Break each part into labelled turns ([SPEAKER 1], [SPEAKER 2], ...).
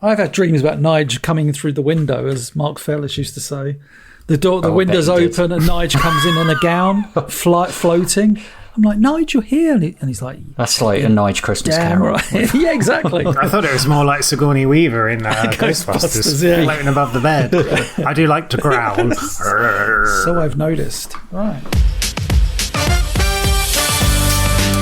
[SPEAKER 1] I've had dreams about Nige coming through the window, as Mark Fellis used to say. The window's open and Nige comes in a gown, floating. I'm like, Nige, you're here. And he's like...
[SPEAKER 2] That's like a Nige Christmas Carol.
[SPEAKER 1] Right. Yeah, exactly.
[SPEAKER 3] I thought it was more like Sigourney Weaver in Ghostbusters, floating above the bed. I do like to growl.
[SPEAKER 1] So I've noticed. Right.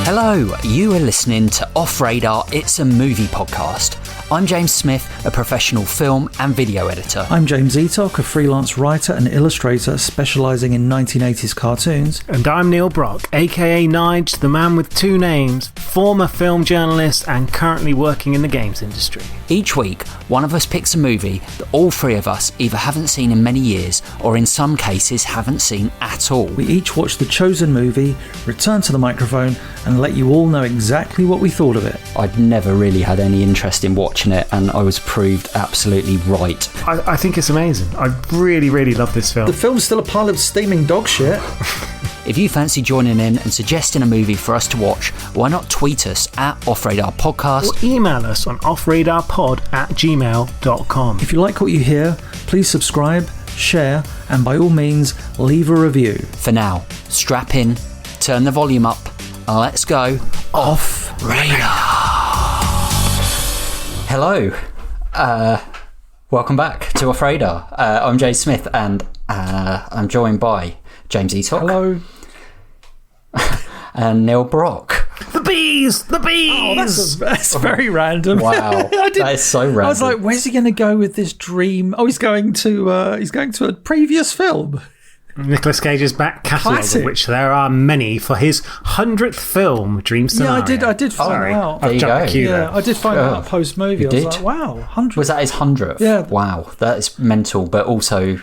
[SPEAKER 2] Hello, you are listening to Off Radar, It's a Movie Podcast. I'm James Smith, a professional film and video editor.
[SPEAKER 1] I'm James Eatock, a freelance writer and illustrator specialising in 1980s cartoons.
[SPEAKER 3] And I'm Neil Brock, aka Nige, the man with two names, former film journalist and currently working in the games industry.
[SPEAKER 2] Each week, one of us picks a movie that all three of us either haven't seen in many years or in some cases haven't seen at all.
[SPEAKER 1] We each watch the chosen movie, return to the microphone and let you all know exactly what we thought of it.
[SPEAKER 2] I'd never really had any interest in watching it and I was proved absolutely right.
[SPEAKER 3] I think it's amazing. I really, really love this film.
[SPEAKER 1] The film's still a pile of steaming dog shit.
[SPEAKER 2] If you fancy joining in and suggesting a movie for us to watch, why not tweet us at Off Radar Podcast
[SPEAKER 3] or email us on offradarpod@gmail.com.
[SPEAKER 1] If you like what you hear, please subscribe, share, and by all means, leave a review.
[SPEAKER 2] For now, strap in, turn the volume up, and let's go Off Radar. Hello, welcome back to Off Radar. I'm Jay Smith and I'm joined by James Eatock.
[SPEAKER 1] Hello.
[SPEAKER 2] And Neil Brock.
[SPEAKER 3] The bees! The bees!
[SPEAKER 1] Oh, that's very random.
[SPEAKER 2] Wow, that is so random.
[SPEAKER 1] I was like, where's he going to go with this dream? Oh, he's going to a previous film.
[SPEAKER 3] Nicolas Cage's back catalogue, of which there are many, for his 100th film, Dream Scenario.
[SPEAKER 1] Yeah, I did find out.
[SPEAKER 3] I've jumped the queue there.
[SPEAKER 1] I did find out post-movie. I was like, wow, 100.
[SPEAKER 2] Was that his 100th?
[SPEAKER 1] Yeah.
[SPEAKER 2] Wow, that is mental. But also,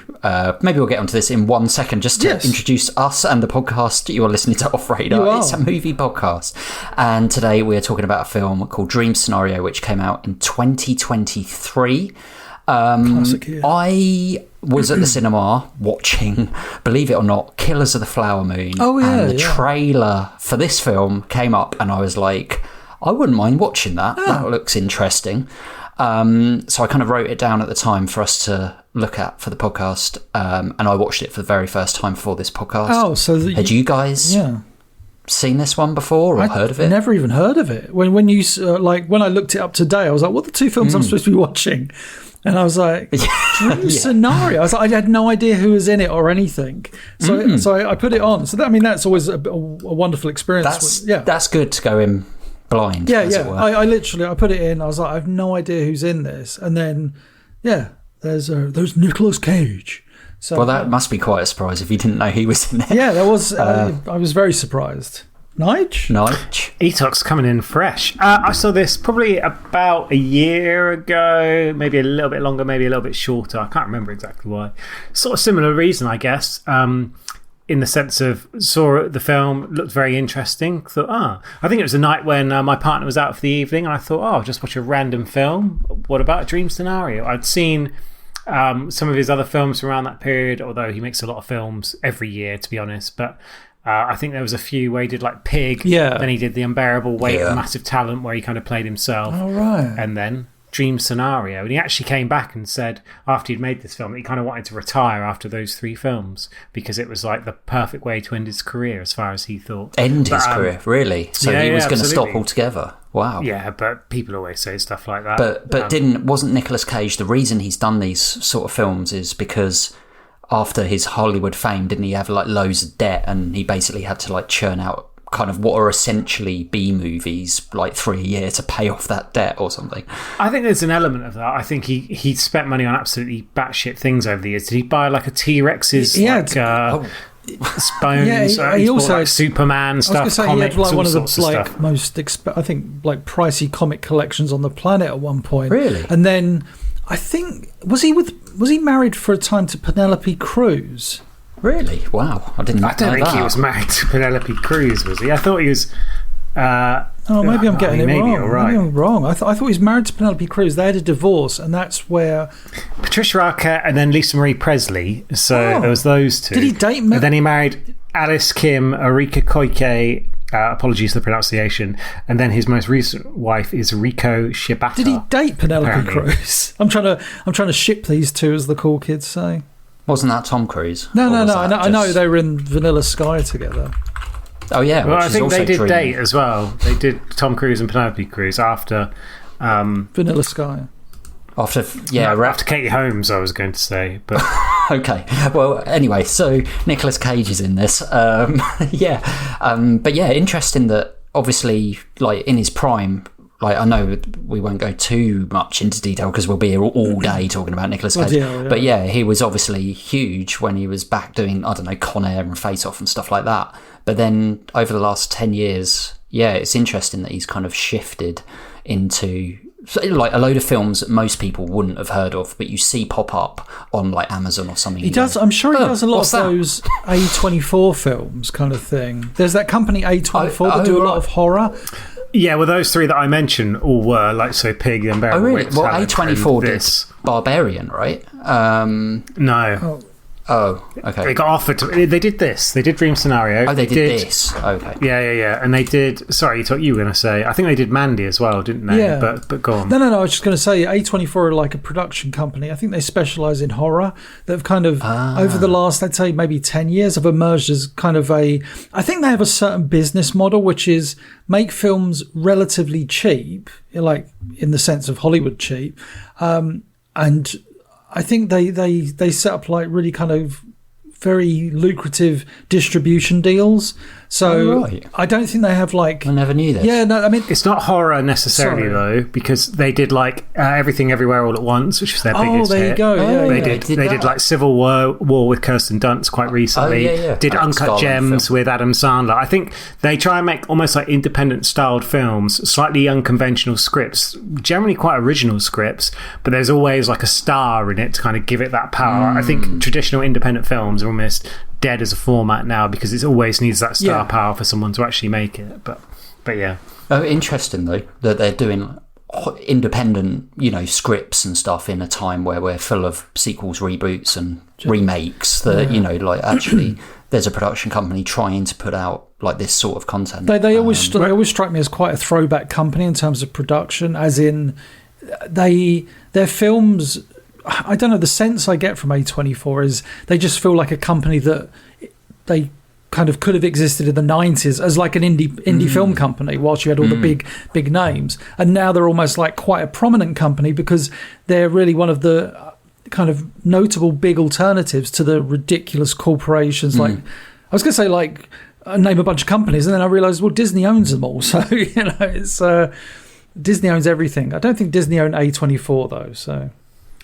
[SPEAKER 2] maybe we'll get onto this in 1 second, just to introduce us and the podcast. You are listening to Off Radar. It's a movie podcast. And today we are talking about a film called Dream Scenario, which came out in 2023.
[SPEAKER 1] Classic, yeah.
[SPEAKER 2] I was at the cinema watching, believe it or not, Killers of the Flower Moon.
[SPEAKER 1] Oh, yeah.
[SPEAKER 2] And the trailer for this film came up and I was like, I wouldn't mind watching that. Oh. That looks interesting. So I kind of wrote it down at the time for us to look at for the podcast. And I watched it for the very first time for this podcast.
[SPEAKER 1] Oh, so
[SPEAKER 2] had you guys seen this one before or heard of it?
[SPEAKER 1] I never even heard of it. When you when I looked it up today, I was like, what are the two films I'm supposed to be watching? And I was like, Dream Scenario. I was like, I had no idea who was in it or anything. So I put it on. So that's always a wonderful experience.
[SPEAKER 2] That's good to go in blind.
[SPEAKER 1] Yeah. I literally put it in. I was like, I have no idea who's in this. And then, there's Nicolas Cage. So,
[SPEAKER 2] well, that must be quite a surprise if you didn't know he was in it.
[SPEAKER 1] Yeah, that was. I was very surprised. Nige?
[SPEAKER 3] Eatock's coming in fresh. I saw this probably about a year ago, maybe a little bit longer, maybe a little bit shorter. I can't remember exactly why. Sort of similar reason, I guess, in the sense of saw the film, looked very interesting. Thought, I think it was a night when my partner was out for the evening and I thought, I'll just watch a random film. What about a Dream Scenario? I'd seen some of his other films around that period, although he makes a lot of films every year, to be honest, but I think there was a few where he did like Pig, then he did The Unbearable Weight of Massive Talent where he kind of played himself, and then Dream Scenario. And he actually came back and said after he'd made this film that he kind of wanted to retire after those three films because it was like the perfect way to end his career as far as he thought.
[SPEAKER 2] End his career, really? So he was going to stop altogether? Wow.
[SPEAKER 3] Yeah, but people always say stuff like that.
[SPEAKER 2] But wasn't Nicolas Cage, the reason he's done these sort of films is because after his Hollywood fame, didn't he have like loads of debt and he basically had to like churn out kind of what are essentially B movies, like 3 a year to pay off that debt or something? I
[SPEAKER 3] think there's an element of that. I think he spent money on absolutely batshit things over the years. Did he buy like a T-Rex's spoons?
[SPEAKER 1] He also
[SPEAKER 3] like Superman stuff. I was
[SPEAKER 1] going to say,
[SPEAKER 3] comics,
[SPEAKER 1] he had like one of the
[SPEAKER 3] stuff.
[SPEAKER 1] most I think like pricey comic collections on the planet at one point.
[SPEAKER 2] Really?
[SPEAKER 1] And then I think was he married for a time to Penelope Cruz?
[SPEAKER 2] Really? Wow, I don't
[SPEAKER 3] think he was married to Penelope Cruz, was he? I thought he was.
[SPEAKER 1] Maybe I'm getting it wrong. Right. Maybe I'm wrong. I thought he was married to Penelope Cruz. They had a divorce, and that's where
[SPEAKER 3] Patricia Arquette and then Lisa Marie Presley. So there was those two.
[SPEAKER 1] Did he date?
[SPEAKER 3] And then he married Alice Kim, Arika Koike, apologies for the pronunciation. And then his most recent wife is Riko Shibata.
[SPEAKER 1] Did he date Penelope
[SPEAKER 3] apparently.
[SPEAKER 1] Cruz? I'm trying to ship these two, as the cool kids say.
[SPEAKER 2] Wasn't that Tom Cruise?
[SPEAKER 1] No. I know they were in Vanilla Sky together.
[SPEAKER 2] Oh yeah,
[SPEAKER 3] well,
[SPEAKER 2] which
[SPEAKER 3] I
[SPEAKER 2] is
[SPEAKER 3] think
[SPEAKER 2] also
[SPEAKER 3] they did
[SPEAKER 2] dreamy.
[SPEAKER 3] date as well. They did Tom Cruise and Penelope Cruz after.
[SPEAKER 1] Vanilla Sky.
[SPEAKER 2] After
[SPEAKER 3] after Katie Holmes, I was going to say, but
[SPEAKER 2] okay. Well, anyway, so Nicolas Cage is in this. But yeah, interesting that obviously, like in his prime. Like, I know we won't go too much into detail because we'll be here all day talking about Nicolas Cage.
[SPEAKER 1] Yeah.
[SPEAKER 2] But yeah, he was obviously huge when he was back doing, I don't know, Con Air and Face Off and stuff like that. But then over the last 10 years, yeah, it's interesting that he's kind of shifted into like a load of films that most people wouldn't have heard of, but you see pop up on like Amazon or something.
[SPEAKER 1] He does. I'm sure he does a lot of those A24 films kind of thing. There's that company A24 that do a lot of horror.
[SPEAKER 3] yeah, well, those three that I mentioned all were like so Pig and Bear.
[SPEAKER 2] Oh really? Well, A24 did Barbarian, right?
[SPEAKER 3] No.
[SPEAKER 2] Oh, okay.
[SPEAKER 3] They got offered to. They did this. They did Dream Scenario.
[SPEAKER 2] Oh, they did this. Okay.
[SPEAKER 3] Yeah. And they did. Sorry, what you were going to say? I think they did Mandy as well, didn't they?
[SPEAKER 1] Yeah.
[SPEAKER 3] But go on.
[SPEAKER 1] No. I was just going to say A24 are like a production company. I think they specialise in horror. They've kind of over the last, I'd say, maybe 10 years, have emerged as kind of a. I think they have a certain business model, which is make films relatively cheap, like in the sense of Hollywood cheap, and. I think they set up like really kind of very lucrative distribution deals. So I don't think they have like.
[SPEAKER 2] I never knew this.
[SPEAKER 1] Yeah, no, I mean
[SPEAKER 3] it's not horror necessarily though, because they did like Everything Everywhere All at Once, which was their biggest hit.
[SPEAKER 1] Oh, there you go.
[SPEAKER 3] They did like Civil War with Kirsten Dunst quite recently. Did
[SPEAKER 2] Alex
[SPEAKER 3] Uncut
[SPEAKER 2] Garland
[SPEAKER 3] Gems
[SPEAKER 2] film.
[SPEAKER 3] with Adam Sandler. I think they try and make almost like independent styled films, slightly unconventional scripts, generally quite original scripts, but there's always like a star in it to kind of give it that power. I think traditional independent films are almost dead as a format now because it always needs that star power for someone to actually make it. But yeah.
[SPEAKER 2] Oh, interesting though that they're doing independent, scripts and stuff in a time where we're full of sequels, reboots, and remakes. That like actually, there's a production company trying to put out like this sort of content.
[SPEAKER 1] They always strike me as quite a throwback company in terms of production, as in their films. I don't know, the sense I get from A24 is they just feel like a company that they kind of could have existed in the 90s as like an indie film company whilst you had all the big names, and now they're almost like quite a prominent company because they're really one of the kind of notable big alternatives to the ridiculous corporations like I was going to say like name a bunch of companies, and then I realised, well, Disney owns them all, so it's Disney owns everything. I don't think Disney own A24 though, so.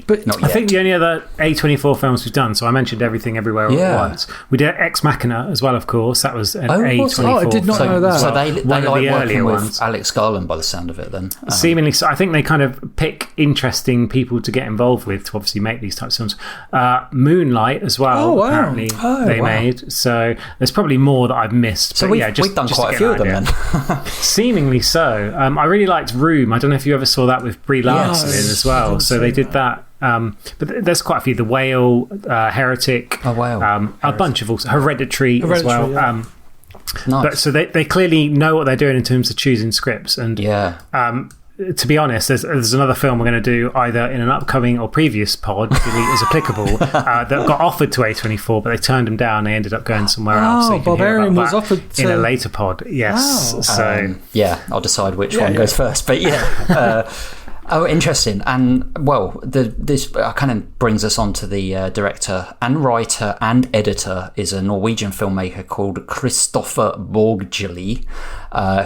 [SPEAKER 1] But
[SPEAKER 3] I think the only other A24 films we've done, so I mentioned Everything Everywhere All at Once. We did Ex Machina as well, of course. That was an A24
[SPEAKER 1] I did not know that.
[SPEAKER 2] So they
[SPEAKER 3] one
[SPEAKER 2] like
[SPEAKER 3] of the
[SPEAKER 2] working
[SPEAKER 3] earlier
[SPEAKER 2] with
[SPEAKER 3] ones.
[SPEAKER 2] Alex Garland by the sound of it then.
[SPEAKER 3] Seemingly so. I think they kind of pick interesting people to get involved with to obviously make these types of films. Moonlight as well, apparently they made. So there's probably more that I've missed.
[SPEAKER 2] So
[SPEAKER 3] but
[SPEAKER 2] we've done quite a few of them then.
[SPEAKER 3] Seemingly so. I really liked Room. I don't know if you ever saw that with Brie Larson in as well. So they did that. But there's quite a few. The Whale, Heretic, a bunch of also Hereditary as well.
[SPEAKER 1] Yeah.
[SPEAKER 2] Nice.
[SPEAKER 3] But so they clearly know what they're doing in terms of choosing scripts. And to be honest, there's another film we're going to do either in an upcoming or previous pod, delete as applicable, that got offered to A24, but they turned them down. They ended up going somewhere else. So
[SPEAKER 1] Barbarian was offered to...
[SPEAKER 3] in a later pod. Yes.
[SPEAKER 1] Wow.
[SPEAKER 3] So
[SPEAKER 2] I'll decide which one goes first. But oh, interesting. And, well, this kind of brings us on to the director and writer and editor is a Norwegian filmmaker called Kristoffer Borgli,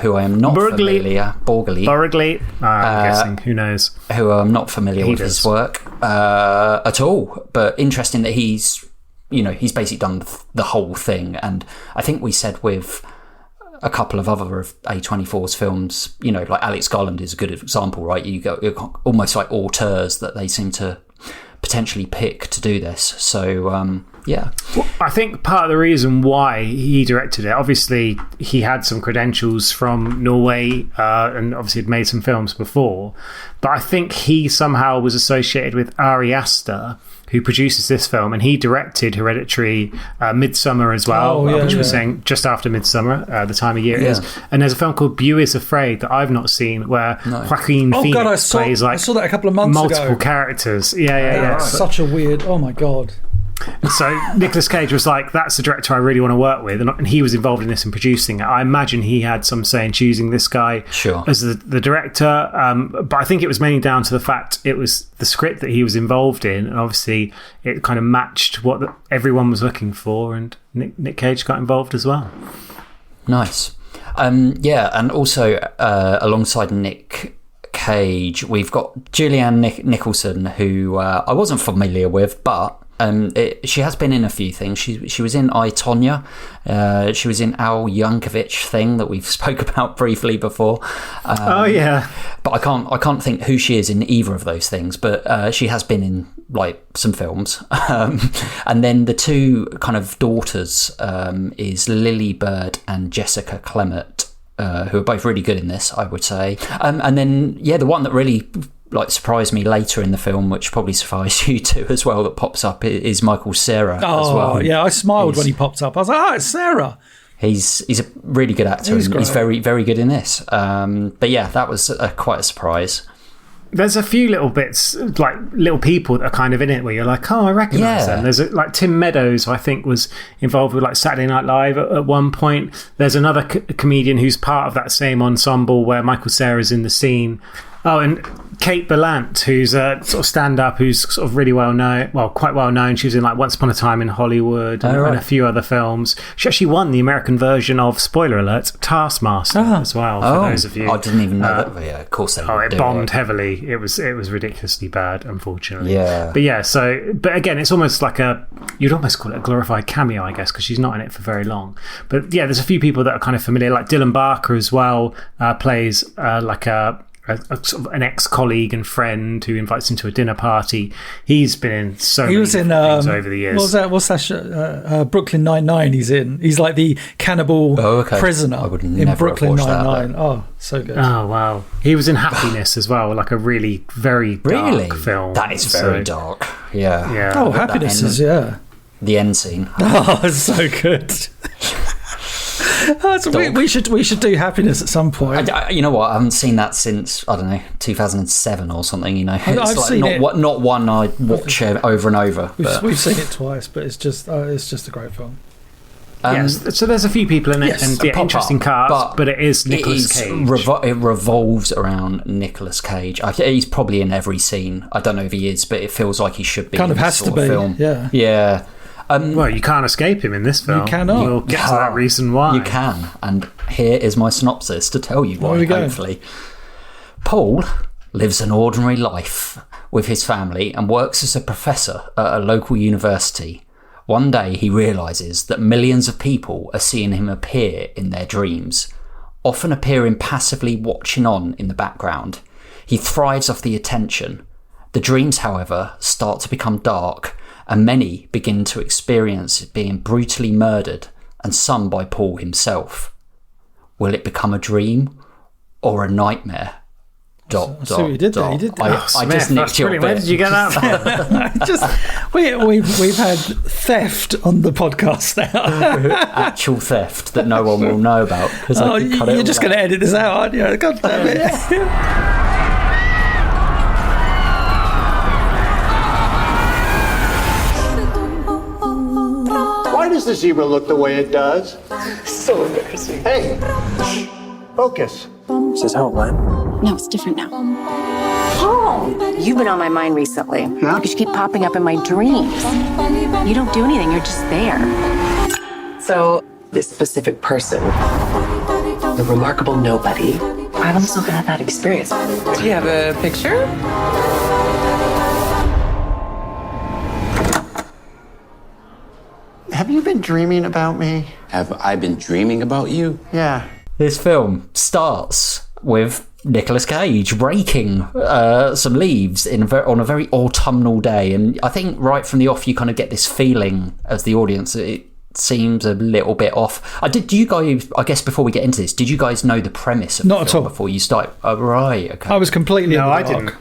[SPEAKER 2] who I am not familiar... Borgli.
[SPEAKER 3] I'm guessing. Who knows?
[SPEAKER 2] Who I'm not familiar with his work at all. But interesting that he's basically done the whole thing. And I think we said with... a couple of other of A24's films, like Alex Garland is a good example, right? You got almost like auteurs that they seem to potentially pick to do this. So, yeah.
[SPEAKER 3] Well, I think part of the reason why he directed it, obviously he had some credentials from Norway and obviously had made some films before, but I think he somehow was associated with Ari Aster, who produces this film, and he directed Hereditary, Midsummer as well, which we're saying just after Midsummer, the time of year it is. And there's a film called Beau is Afraid that I've not seen, where Joaquin Phoenix plays like
[SPEAKER 1] I saw that a couple of months
[SPEAKER 3] multiple
[SPEAKER 1] ago.
[SPEAKER 3] characters. Yeah.
[SPEAKER 1] Such a weird. Oh my god.
[SPEAKER 3] So Nicolas Cage was like, that's the director I really want to work with, and he was involved in this and producing it. I imagine he had some say in choosing this guy as the director, but I think it was mainly down to the fact it was the script that he was involved in, and obviously it kind of matched what everyone was looking for, and Nick Cage got involved as well.
[SPEAKER 2] Nice. And also alongside Nick Cage, we've got Julianne Nicholson, who I wasn't familiar with, but she has been in a few things. She was in I, Tonya. She was in Al Yankovic thing that we've spoke about briefly before. But I can't think who she is in either of those things. But she has been in like some films. And then the two kind of daughters is Lily Bird and Jessica Clement, who are both really good in this, I would say. And then the one that really surprised me later in the film, which probably surprised you too as well, that pops up is Michael Cera as well.
[SPEAKER 1] Oh yeah, I smiled when he popped up. I was like, it's Sarah.
[SPEAKER 2] He's a really good actor. He's very, very good in this. But yeah, that was quite a surprise.
[SPEAKER 3] There's a few little bits, like little people that are kind of in it where you're like, oh, I recognise them. There's like Tim Meadows, I think, was involved with like Saturday Night Live at one point. There's another comedian who's part of that same ensemble where Michael Cera's in the scene. Oh, and Kate Berlant, who's a sort of stand-up, who's sort of really well known, quite well known. She was in like Once Upon a Time in Hollywood and a few other films. She actually won the American version of, spoiler alert, Taskmaster as well, for those of you.
[SPEAKER 2] I didn't even know that. But yeah, of course they would.
[SPEAKER 3] It bombed heavily. It was ridiculously bad, unfortunately.
[SPEAKER 2] Yeah.
[SPEAKER 3] But yeah, but again, it's almost like you'd almost call it a glorified cameo, I guess, because she's not in it for very long. But yeah, there's a few people that are kind of familiar, like Dylan Barker as well, plays like a sort of an ex-colleague and friend who invites him to a dinner party. He's been in so many things over the years.
[SPEAKER 1] What's that show? Brooklyn Nine-Nine he's like the cannibal prisoner in Brooklyn Nine-Nine. Oh, so good.
[SPEAKER 3] Oh, wow. He was in Happiness as well, like a really, very dark film.
[SPEAKER 2] That is very dark. Yeah.
[SPEAKER 1] Oh, Happiness is,
[SPEAKER 2] the end scene.
[SPEAKER 1] Oh, it's so good. We should do Happiness at some point.
[SPEAKER 2] You know what? I haven't seen that since, I don't know, 2007 or something. You know,
[SPEAKER 1] I've seen it.
[SPEAKER 2] Not one I'd watch over and over.
[SPEAKER 1] We've seen it twice, but it's just a great film.
[SPEAKER 3] Yes, so there's a few people in it, and interesting cast, but it is Nicolas Cage.
[SPEAKER 2] It revolves around Nicolas Cage. He's probably in every scene. I don't know if he is, but it feels like he should be.
[SPEAKER 1] Kind of has to be. Film.
[SPEAKER 2] Yeah.
[SPEAKER 3] Well, you can't escape him in this film.
[SPEAKER 1] You cannot.
[SPEAKER 3] We'll get to that reason why.
[SPEAKER 2] You can. And here is my synopsis to tell you why, hopefully. Paul lives an ordinary life with his family and works as a professor at a local university. One day he realises that millions of people are seeing him appear in their dreams, often appearing passively watching on in the background. He thrives off the attention. The dreams, however, start to become dark, and many begin to experience being brutally murdered, and some by Paul himself. Will it become a dream or a nightmare?
[SPEAKER 1] So you did that. You did that.
[SPEAKER 2] I just nicked your bit.
[SPEAKER 3] Where did you get that from?
[SPEAKER 1] We've had theft on the podcast now.
[SPEAKER 2] Actual theft that no one will know about.
[SPEAKER 1] You're just going to edit this out, aren't you? God damn it.
[SPEAKER 4] Why does the zebra look the way it does?
[SPEAKER 5] So embarrassing.
[SPEAKER 4] Hey, focus.
[SPEAKER 5] Is this how it went?
[SPEAKER 6] No, it's different now. Paul, you've been on my mind recently.
[SPEAKER 4] Yeah?
[SPEAKER 6] Because you keep popping up in my dreams. You don't do anything, you're just there.
[SPEAKER 5] So, this specific person, the remarkable nobody, I was looking at that experience. Do you have a picture?
[SPEAKER 4] Have you been dreaming about me?
[SPEAKER 7] Have I been dreaming about you?
[SPEAKER 4] Yeah.
[SPEAKER 2] This film starts with Nicolas Cage raking some leaves on a very autumnal day, and I think right from the off you kind of get this feeling as the audience it seems a little bit off. Do you guys, I guess before we get into this, did you guys know the premise of
[SPEAKER 1] Not
[SPEAKER 2] the film
[SPEAKER 1] at all.
[SPEAKER 2] Before you start? Oh, right, okay.
[SPEAKER 1] I was completely
[SPEAKER 3] No, I
[SPEAKER 1] in the dark.
[SPEAKER 3] didn't.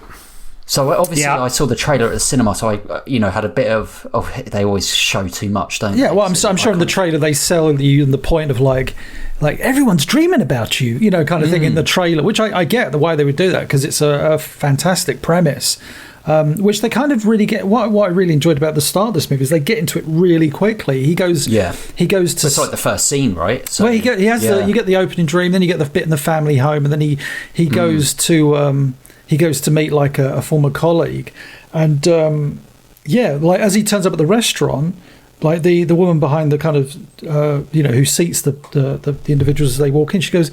[SPEAKER 2] So obviously I saw the trailer at the cinema, so I had a bit of they always show too much, don't they?
[SPEAKER 1] Yeah, well, I'm sure in the trailer they sell you the point of like everyone's dreaming about you, kind of thing in the trailer, which I get the why they would do that, because it's a fantastic premise. Which they kind of really get. What I really enjoyed about the start of this movie is they get into it really quickly. He goes to.
[SPEAKER 2] It's like the first scene, right? So,
[SPEAKER 1] well, you get the opening dream, then you get the bit in the family home, and then he goes to meet like a former colleague, and like as he turns up at the restaurant, like the woman behind the kind of who seats the individuals as they walk in, she goes,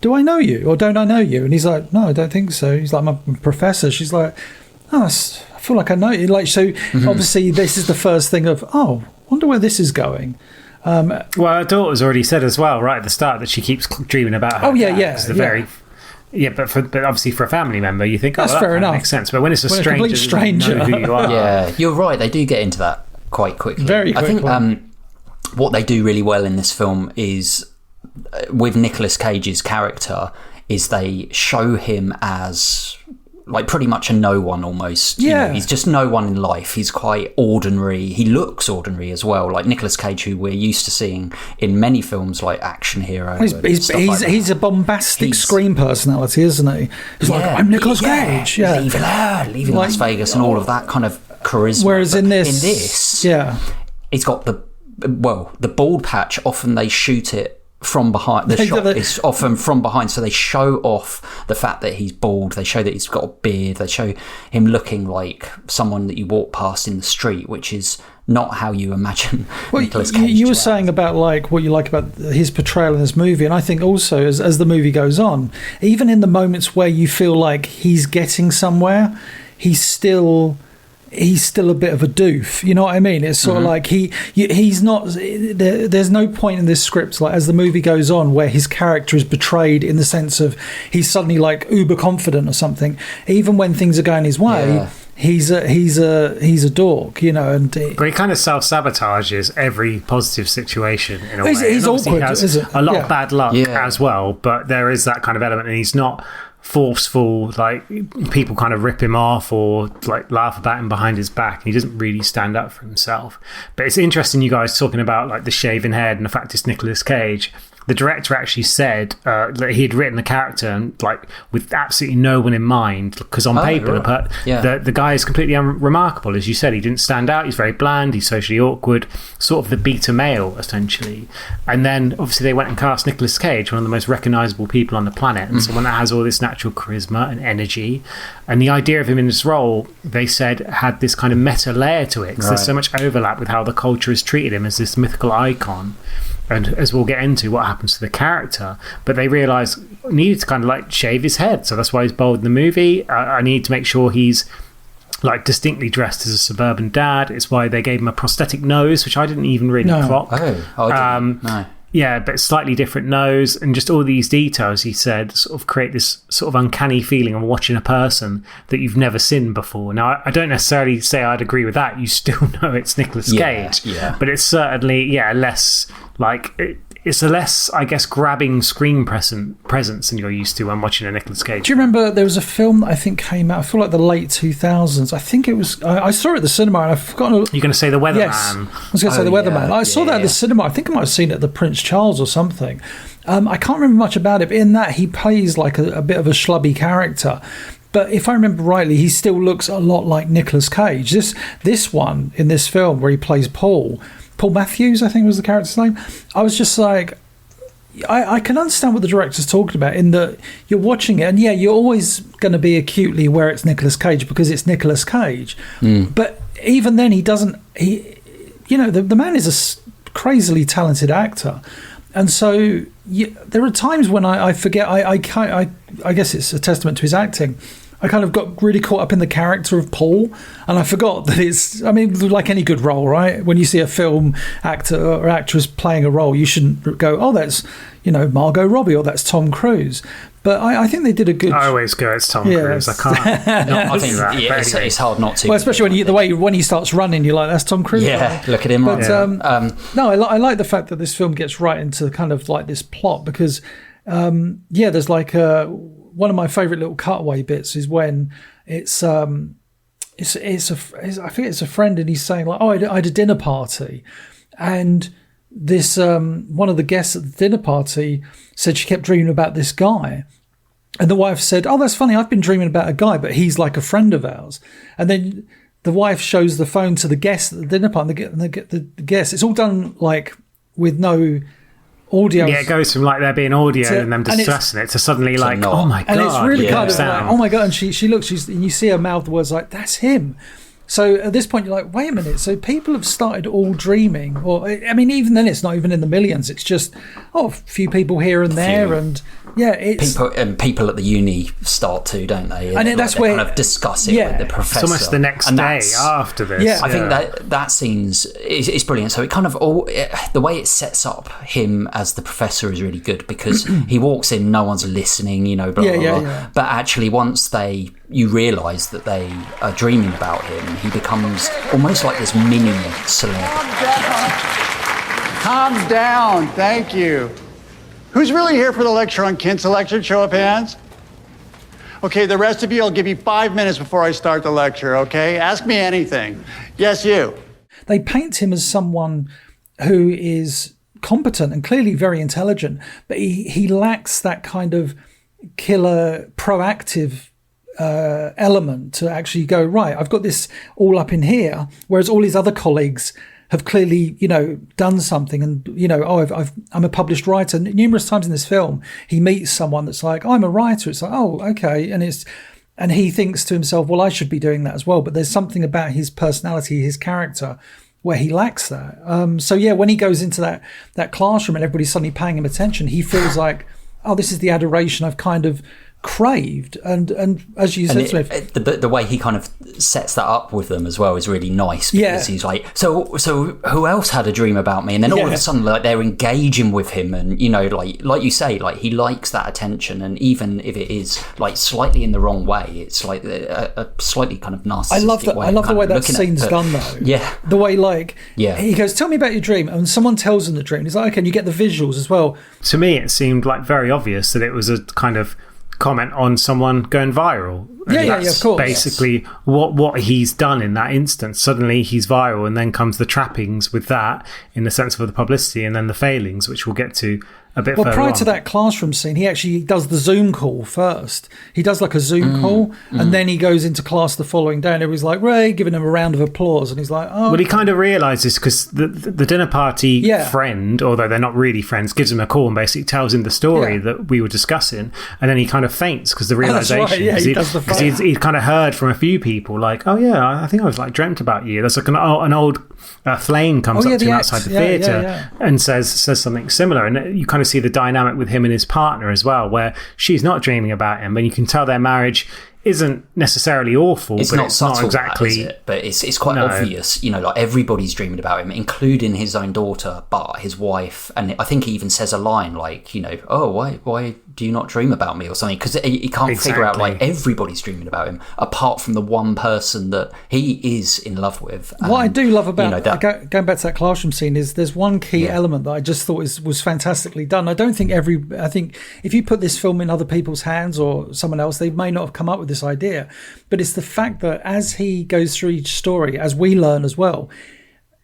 [SPEAKER 1] "Do I know you or don't I know you?" And he's like, "No, I don't think so." He's like, "I'm a professor." She's like, "Oh, I feel like I know you." Like, so obviously this is the first thing of, oh, wonder where this is going.
[SPEAKER 3] Well, her daughter's already said as well, right at the start, that she keeps dreaming about her. But obviously for a family member, you think,
[SPEAKER 1] that's
[SPEAKER 3] that
[SPEAKER 1] fair
[SPEAKER 3] kind of
[SPEAKER 1] enough.
[SPEAKER 3] makes sense. But when it's a
[SPEAKER 1] complete
[SPEAKER 3] stranger, doesn't know who you are.
[SPEAKER 2] Yeah, you're right. They do get into that quite quickly.
[SPEAKER 1] Very quickly.
[SPEAKER 2] I think what they do really well in this film is with Nicolas Cage's character is they show him as like pretty much a no one almost.
[SPEAKER 1] Yeah.
[SPEAKER 2] He's just no one in life. He's quite ordinary. He looks ordinary as well. Like Nicolas Cage, who we're used to seeing in many films like action hero.
[SPEAKER 1] He's a bombastic screen personality, isn't he? He's like, I'm Nicolas Cage. Yeah.
[SPEAKER 2] Leaving Las Vegas and all of that kind of charisma.
[SPEAKER 1] Whereas in this,
[SPEAKER 2] he's got the bald patch. Often they shoot it from behind. The shot is often from behind, so they show off the fact that he's bald. They show that he's got a beard. They show him looking like someone that you walk past in the street, which is not how you imagine Nicolas Cage.
[SPEAKER 1] You were saying about like what you like about his portrayal in this movie, and I think also as the movie goes on, even in the moments where you feel like he's getting somewhere, he's still a bit of a doof, you know what I mean? It's sort of like he's not there's no point in this script, like as the movie goes on, where his character is betrayed in the sense of he's suddenly like uber confident or something. Even when things are going his way, he's a dork, and
[SPEAKER 3] but he kind of self-sabotages every positive situation in a way.
[SPEAKER 1] He's awkward.
[SPEAKER 3] He has a lot of bad luck as well, but there is that kind of element, and he's not forceful, like people kind of rip him off or like laugh about him behind his back. He doesn't really stand up for himself. But it's interesting you guys talking about like the shaven head and the fact it's Nicolas Cage. The director actually said that he had written the character and like with absolutely no one in mind, because on paper the guy is completely unremarkable. As you said, he didn't stand out. He's very bland. He's socially awkward, sort of the beta male essentially. And then obviously they went and cast Nicolas Cage, one of the most recognisable people on the planet, and someone that has all this natural charisma and energy. And the idea of him in this role, they said, had this kind of meta layer to it, because there's so much overlap with how the culture has treated him as this mythical icon. And as we'll get into what happens to the character, but they realised needed to kind of like shave his head, so that's why he's bald in the movie. I need to make sure he's like distinctly dressed as a suburban dad. It's why they gave him a prosthetic nose, which I didn't even really clock.
[SPEAKER 2] I didn't. No.
[SPEAKER 3] Yeah, but slightly different nose, and just all these details, he said, sort of create this sort of uncanny feeling of watching a person that you've never seen before. Now, I don't necessarily say I'd agree with that. You still know it's Nicolas Cage. But it's certainly, less like... It's a less, I guess, grabbing screen presence than you're used to when watching a Nicolas Cage.
[SPEAKER 1] Do you remember there was a film that I think came out, I feel like the late 2000s. I think it was, I saw it at the cinema and I've forgotten.
[SPEAKER 3] You're going to say The Weatherman?
[SPEAKER 1] Yes, I was going to say The Weatherman. I saw that at the cinema. I think I might have seen it at the Prince Charles or something. I can't remember much about it, but in that he plays like a bit of a schlubby character. But if I remember rightly, he still looks a lot like Nicolas Cage. This one in this film where he plays Paul Matthews, I think was the character's name. I was just like, I can understand what the director's talking about in that you're watching it, and you're always going to be acutely aware it's Nicolas Cage because it's Nicolas Cage. But even then, he doesn't. The man is a crazily talented actor, and so there are times when I forget. I guess it's a testament to his acting. I kind of got really caught up in the character of Paul, and I forgot that it's, I mean, like any good role, right? When you see a film actor or actress playing a role, you shouldn't go, oh, that's, Margot Robbie or that's Tom Cruise. But I think they did a good.
[SPEAKER 3] I always go, it's Tom Cruise. I can't.
[SPEAKER 2] I think it's hard not to.
[SPEAKER 1] Well, especially when he starts running, you're like, that's Tom Cruise.
[SPEAKER 2] Yeah, look at him.
[SPEAKER 1] But no, I like the fact that this film gets right into kind of like this plot because, there's like one of my favourite little cutaway bits is when it's I think it's a friend and he's saying like, oh, I had a dinner party, and this one of the guests at the dinner party said she kept dreaming about this guy. And the wife said, oh, that's funny, I've been dreaming about a guy, but he's like a friend of ours. And then the wife shows the phone to the guest at the dinner party, and they get the guest. It's all done like with no audio.
[SPEAKER 3] Yeah, it goes from like there being audio and them discussing it to suddenly like, oh my God.
[SPEAKER 1] And it's really kind of like,
[SPEAKER 3] sound.
[SPEAKER 1] oh my God. And she looks, and you see her mouth the words like, that's him. So at this point, you're like, wait a minute. So people have started all dreaming. Or, I mean, even then, it's not even in the millions. It's just, a few people here and there. And yeah, it's...
[SPEAKER 2] People at the uni start to, don't they?
[SPEAKER 1] And that's
[SPEAKER 2] they
[SPEAKER 1] where...
[SPEAKER 2] kind of discuss it with the professor.
[SPEAKER 3] It's almost the next day after this.
[SPEAKER 1] Yeah.
[SPEAKER 2] I think that scene's is brilliant. So it kind of the way it sets up him as the professor is really good because he walks in, no one's listening, blah, blah, blah. But actually, once you realise that they are dreaming about him, he becomes almost like this mini celebrity.
[SPEAKER 4] Calm down. Thank you. Who's really here for the lecture on kin selection? Show of hands. Okay, the rest of you, I'll give you 5 minutes before I start the lecture, okay? Ask me anything. Yes, you.
[SPEAKER 1] They paint him as someone who is competent and clearly very intelligent, but he lacks that kind of killer, proactive element to actually go, right, I've got this all up in here, whereas all his other colleagues have clearly, done something and, I'm a published writer. And numerous times in this film, he meets someone that's like, I'm a writer. It's like, oh, okay. And he thinks to himself, well, I should be doing that as well. But there's something about his personality, his character, where he lacks that. When he goes into that classroom and everybody's suddenly paying him attention, he feels like, oh, this is the adoration I've kind of craved. And as you said, Smith,
[SPEAKER 2] the way he kind of sets that up with them as well is really nice because he's like, so who else had a dream about me? And then all of a sudden, like, they're engaging with him, and like you say, like, he likes that attention, and even if it is like slightly in the wrong way, it's like a slightly kind of narcissistic way.
[SPEAKER 1] I love the way that scene's done though.
[SPEAKER 2] Yeah,
[SPEAKER 1] the way he goes, tell me about your dream, and someone tells him the dream. He's like, okay, and you get the visuals as well.
[SPEAKER 3] To me, it seemed like very obvious that it was a kind of comment on someone going viral.
[SPEAKER 1] Of course.
[SPEAKER 3] Basically, what he's done in that instance. Suddenly he's viral, and then comes the trappings with that in the sense of the publicity, and then the failings, which we'll get to a bit further on.
[SPEAKER 1] Prior to that classroom scene, he actually does the Zoom call first. He does like a Zoom call, and then he goes into class the following day, and everybody's like, Ray, giving him a round of applause, and he's like, oh.
[SPEAKER 3] Well, he kind of realises, because the dinner party friend, although they're not really friends, gives him a call and basically tells him the story that we were discussing, and then he kind of faints because the realisation, because he'd kind of heard from a few people, like, oh yeah, I think I was like dreamt about you. There's like an old flame comes up to him outside the theatre and says something similar, and you kind of see the dynamic with him and his partner as well, where she's not dreaming about him, but you can tell their marriage isn't necessarily awful,
[SPEAKER 2] it's
[SPEAKER 3] but
[SPEAKER 2] not
[SPEAKER 3] it's
[SPEAKER 2] subtle,
[SPEAKER 3] not exactly.
[SPEAKER 2] That, is it? But it's quite obvious, like everybody's dreaming about him, including his own daughter, but his wife. And I think he even says a line like, oh, why do you not dream about me or something? Because he can't figure out, like, everybody's dreaming about him, apart from the one person that he is in love with.
[SPEAKER 1] What I do love about going back to that classroom scene is there's one key element that I just thought was fantastically done. I think if you put this film in other people's hands or someone else, they may not have come up with this idea, but it's the fact that as he goes through each story, as we learn as well,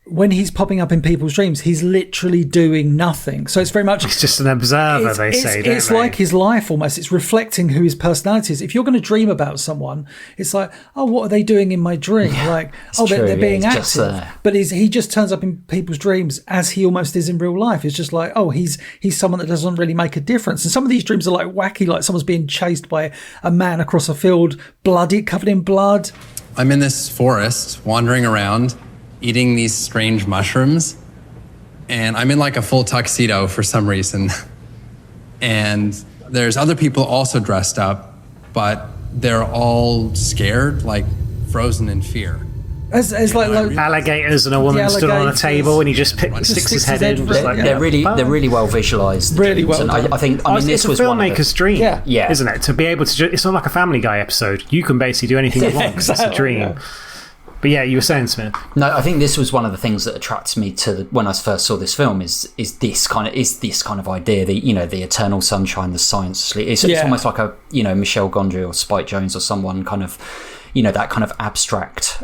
[SPEAKER 1] when he's popping up in people's dreams, he's literally doing nothing. So it's very much...
[SPEAKER 3] He's just an observer, they say,
[SPEAKER 1] It's like his life almost. It's reflecting who his personality is. If you're going to dream about someone, it's like, oh, what are they doing in my dream? They're being active. But he just turns up in people's dreams as he almost is in real life. It's just like, oh, he's someone that doesn't really make a difference. And some of these dreams are like wacky, like someone's being chased by a man across a field, covered in blood.
[SPEAKER 7] I'm in this forest, wandering around, eating these strange mushrooms, and I'm in like a full tuxedo for some reason. And there's other people also dressed up, but they're all scared, like frozen in fear.
[SPEAKER 1] As like
[SPEAKER 3] alligators and a woman stood on a table, and he just sticks his head in.
[SPEAKER 2] They're really well visualized.
[SPEAKER 1] Really well.
[SPEAKER 2] And I think
[SPEAKER 3] this was a filmmaker's dream,
[SPEAKER 1] yeah,
[SPEAKER 3] isn't it? To be able to, it's not like a Family Guy episode. You can basically do anything you want. Exactly, it's a dream. Yeah. But yeah, you were saying, Smith.
[SPEAKER 2] No, I think this was one of the things that attracted me to when I first saw this film. Is this kind of idea, the eternal sunshine, the science sleep. It's almost like a Michel Gondry or Spike Jonze or someone kind of. That kind of abstract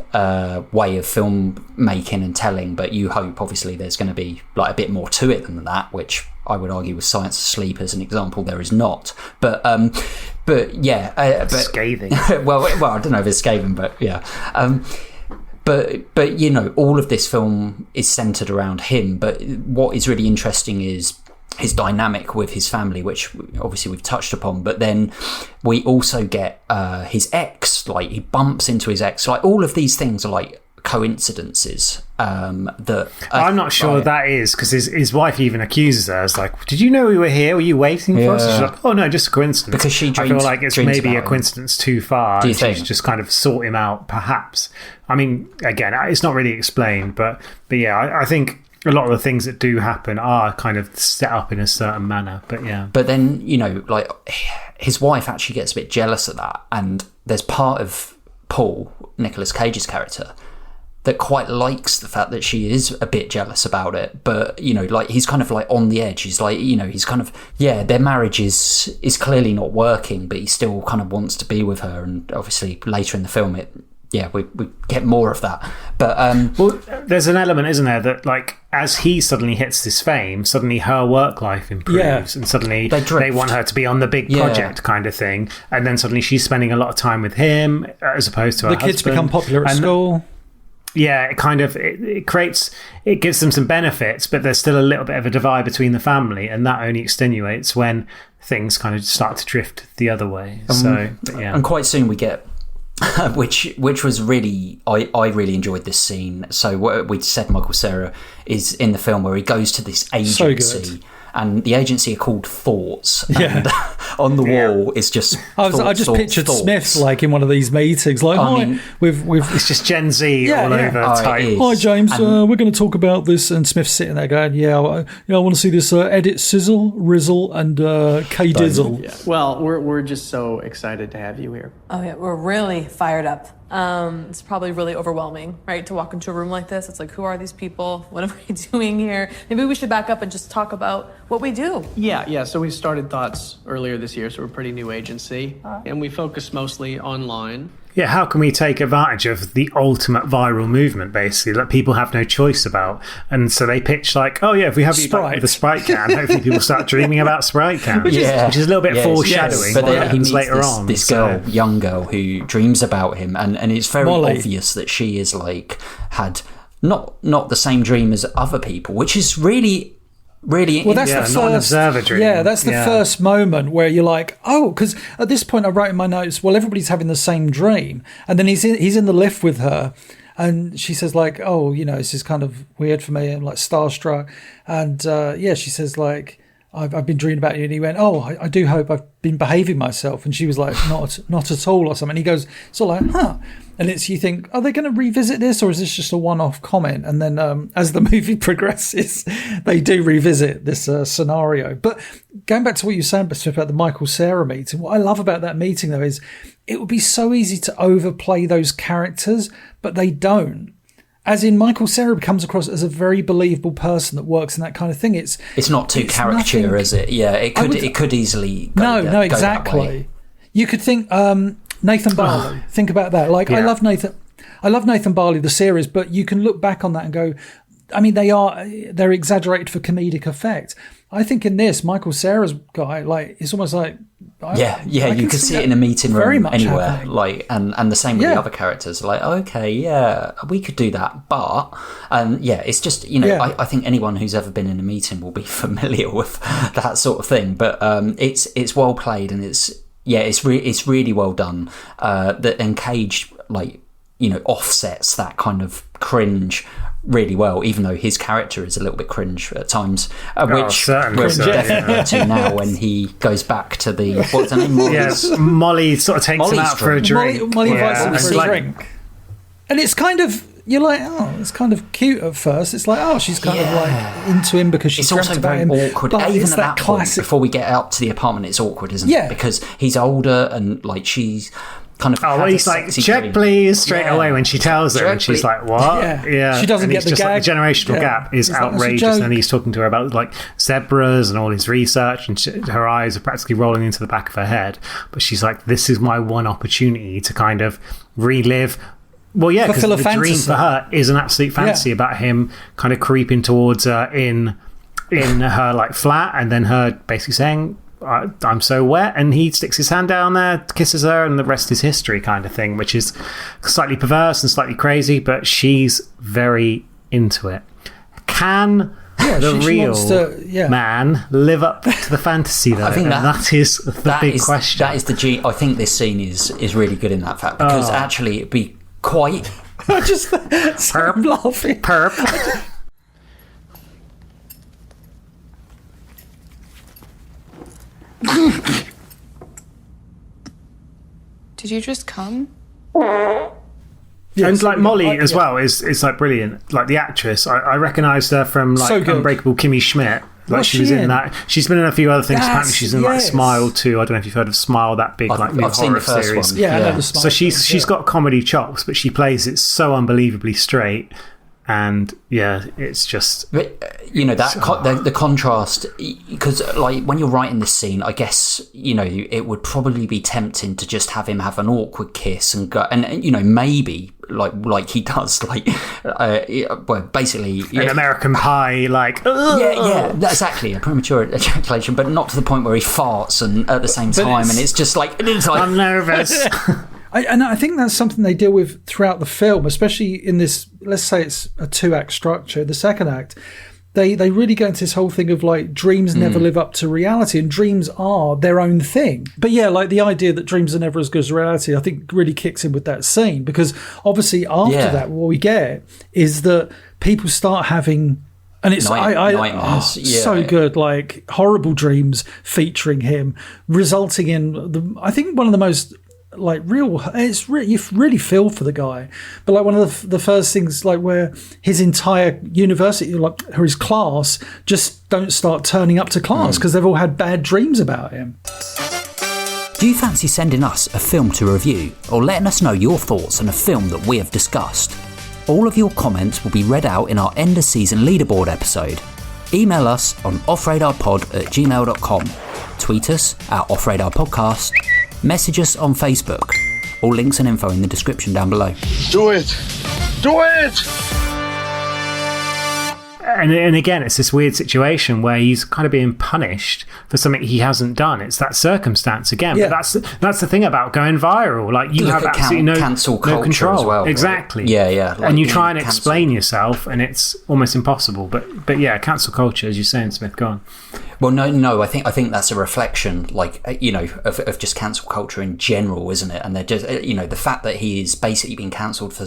[SPEAKER 2] way of film making and telling, but you hope obviously there's going to be like a bit more to it than that, which I would argue with Science Asleep as an example there is not. But
[SPEAKER 3] scathing.
[SPEAKER 2] well, I don't know if it's scathing, but yeah. But all of this film is centered around him. But what is really interesting is his dynamic with his family, which obviously we've touched upon, but then we also get his ex, like he bumps into his ex, like all of these things are like coincidences that
[SPEAKER 3] I'm not sure that is, because his wife even accuses her as like, did you know we were here, were you waiting for us? She's like, oh no, just a coincidence,
[SPEAKER 2] because she dreams,
[SPEAKER 3] I feel like it's maybe a coincidence too far.
[SPEAKER 2] Do you think?
[SPEAKER 3] She's just kind of sought him out, perhaps. I mean, again, it's not really explained, but yeah, I think a lot of the things that do happen are kind of set up in a certain manner, but yeah.
[SPEAKER 2] But then, like his wife actually gets a bit jealous of that, and there's part of Paul, Nicolas Cage's character, that quite likes the fact that she is a bit jealous about it, but like he's kind of like on the edge. He's like, he's kind of, their marriage is clearly not working, but he still kind of wants to be with her, and obviously later in the film we get more of that. But
[SPEAKER 3] well, there's an element, isn't there, that like as he suddenly hits this fame, suddenly her work life improves, and suddenly they want her to be on the big project kind of thing, and then suddenly she's spending a lot of time with him as opposed to her husband.
[SPEAKER 1] The kids become popular at school.
[SPEAKER 3] Yeah, it kind of it gives them some benefits, but there's still a little bit of a divide between the family, and that only extenuates when things kind of start to drift the other way.
[SPEAKER 2] And quite soon we get. which was really, I really enjoyed this scene. So what we said, Michael Cera is in the film where he goes to this agency, and the agency are called Thoughts. And on the wall is just.
[SPEAKER 1] I just pictured Smith like in one of these meetings, like with
[SPEAKER 3] it's just Gen Z all over.
[SPEAKER 1] Hi James, we're going to talk about this, and Smith's sitting there going, I want to see this edit Sizzle, Rizzle, and K Dizzle.
[SPEAKER 8] Yeah. Well, we're just so excited to have you here.
[SPEAKER 9] Oh yeah, we're really fired up. It's probably really overwhelming, right, to walk into a room like this. It's like, who are these people? What am I doing here? Maybe we should back up and just talk about what we do.
[SPEAKER 8] Yeah. So we started Thoughts earlier this year, so we're a pretty new agency, and we focus mostly online.
[SPEAKER 3] Yeah, how can we take advantage of the ultimate viral movement, basically, that people have no choice about? And so they pitch like, if we have you back with a Sprite can, hopefully people start dreaming about Sprite cans, which is a little bit foreshadowing what happens later on.
[SPEAKER 2] This young girl who dreams about him, and it's very obvious that she is like had not the same dream as other people, which is really
[SPEAKER 1] that's the first dream. That's the first moment where you're like, because at this point I wrote in my notes, everybody's having the same dream, and then he's in the lift with her, and she says like, this is kind of weird for me, I'm like starstruck, and she says like, I've been dreaming about you, and he went, I do hope I've been behaving myself, and she was like, not at all, or something. And he goes, sort of like, and you think, are they going to revisit this, or is this just a one-off comment? And then as the movie progresses, they do revisit this scenario. But going back to what you were saying about the Michael Cera meeting, what I love about that meeting, though, is it would be so easy to overplay those characters, but they don't. As in, Michael Cera comes across as a very believable person that works in that kind of thing. It's not too caricature,
[SPEAKER 2] is it? Yeah, it could easily go
[SPEAKER 1] No, exactly. You could think Nathan Barley. Think about that. Like, I love Nathan Barley, the series, but you can look back on that and go, I mean, they're exaggerated for comedic effect. I think in this, Michael Cera's guy, like, it's almost like
[SPEAKER 2] you could see it in a meeting room anywhere,
[SPEAKER 1] happening.
[SPEAKER 2] Like, and the same with the other characters. Like, okay, we could do that, but it's just I think anyone who's ever been in a meeting will be familiar with that sort of thing. But it's well played, and it's really well done. And Cage offsets that kind of cringe really well, even though his character is a little bit cringe at times, which we're definitely to now when he goes back to the what's her name,
[SPEAKER 3] Molly sort of takes him out for a drink.
[SPEAKER 1] Molly invites him for a drink, and it's kind of you're like, oh, it's kind of cute at first. It's like, oh, she's kind of like into him because she's dreamt about him.
[SPEAKER 2] It's also very awkward. Even
[SPEAKER 1] it's
[SPEAKER 2] at that point, before we get up to the apartment, it's awkward, isn't it? Because he's older and like she's kind of.
[SPEAKER 3] Oh, well, he's like, check please, straight away when she tells her, and she's like, what?
[SPEAKER 1] Yeah. She doesn't get the gag.
[SPEAKER 3] Like, the generational gap is outrageous, and he's talking to her about like zebras and all his research, and her eyes are practically rolling into the back of her head. But she's like, this is my one opportunity to kind of relive. Well, yeah, because the dream for her is an absolute fantasy about him kind of creeping towards her in her like flat, and then her basically saying, I'm so wet, and he sticks his hand down there, kisses her, and the rest is history kind of thing, which is slightly perverse and slightly crazy, but she's very into it. Can the real man live up to the fantasy, though?
[SPEAKER 2] I think
[SPEAKER 3] that is the big question.
[SPEAKER 2] That is the I think this scene is really good in that fact, because actually it'd be quite...
[SPEAKER 1] I just... I'm laughing.
[SPEAKER 3] Perp.
[SPEAKER 10] Did you just come?
[SPEAKER 3] And like Molly as well is like brilliant. Like the actress, I recognised her from like Unbreakable Kimmy Schmidt. Like she was in that. She's been in a few other things. Apparently she's in like Smile too. I don't know if you've heard of Smile, that big like new horror series.
[SPEAKER 1] One. Yeah.
[SPEAKER 3] So she's got comedy chops, but she plays it so unbelievably straight. And yeah, it's just...
[SPEAKER 2] But, you know, that the contrast, because like when you're writing this scene, I guess, you know, it would probably be tempting to just have him have an awkward kiss and go, and you know, maybe like he does, like, well, basically...
[SPEAKER 3] An American Pie, like...
[SPEAKER 2] Yeah, exactly, a premature ejaculation, but not to the point where he farts and at the same time, and it's just like...
[SPEAKER 3] I'm nervous.
[SPEAKER 1] And I think that's something they deal with throughout the film, especially in this, let's say it's a 2-act structure. The second act, they really go into this whole thing of like dreams never live up to reality, and dreams are their own thing. But yeah, like the idea that dreams are never as good as reality, I think really kicks in with that scene, because obviously after that, what we get is that people start having... And it's
[SPEAKER 2] nightmares.
[SPEAKER 1] So good, like horrible dreams featuring him, resulting in I think one of the most... like real, it's really, you really feel for the guy. But like one of the first things, like where his entire university, like or his class, just don't start turning up to class because they've all had bad dreams about him.
[SPEAKER 2] Do you fancy sending us a film to review, or letting us know your thoughts on a film that we have discussed? All of your comments will be read out in our end of season leaderboard episode. Email us on offradarpod@gmail.com. Tweet us at offradarpodcast. Message us on Facebook. All links and info in the description down below.
[SPEAKER 11] Do it! Do it!
[SPEAKER 3] And again, it's this weird situation where he's kind of being punished for something he hasn't done. It's that circumstance again.
[SPEAKER 1] Yeah.
[SPEAKER 3] But that's the thing about going viral. Like you have absolutely no control.
[SPEAKER 2] As well,
[SPEAKER 3] exactly.
[SPEAKER 2] Right? Yeah.
[SPEAKER 3] Like, and you try and explain yourself, and it's almost impossible. But yeah, cancel culture, as you're saying, Smith. Go on.
[SPEAKER 2] Well, no. I think that's a reflection, like, you know, of just cancel culture in general, isn't it? And they're just, you know, the fact that he is basically being cancelled for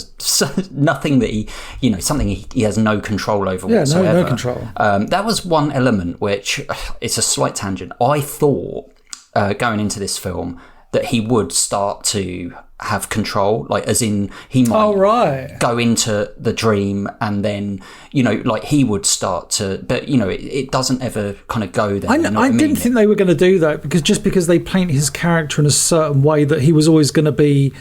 [SPEAKER 2] nothing that he, you know, something he has no control over whatsoever.
[SPEAKER 1] No control.
[SPEAKER 2] That was one element which, it's a slight tangent. I thought going into this film that he would start to have control, like as in he might go into the dream and then, you know, like he would start to, but you know, it doesn't ever kind of go there.
[SPEAKER 1] I didn't think they were going to do that, because they paint his character in a certain way that he was always going to be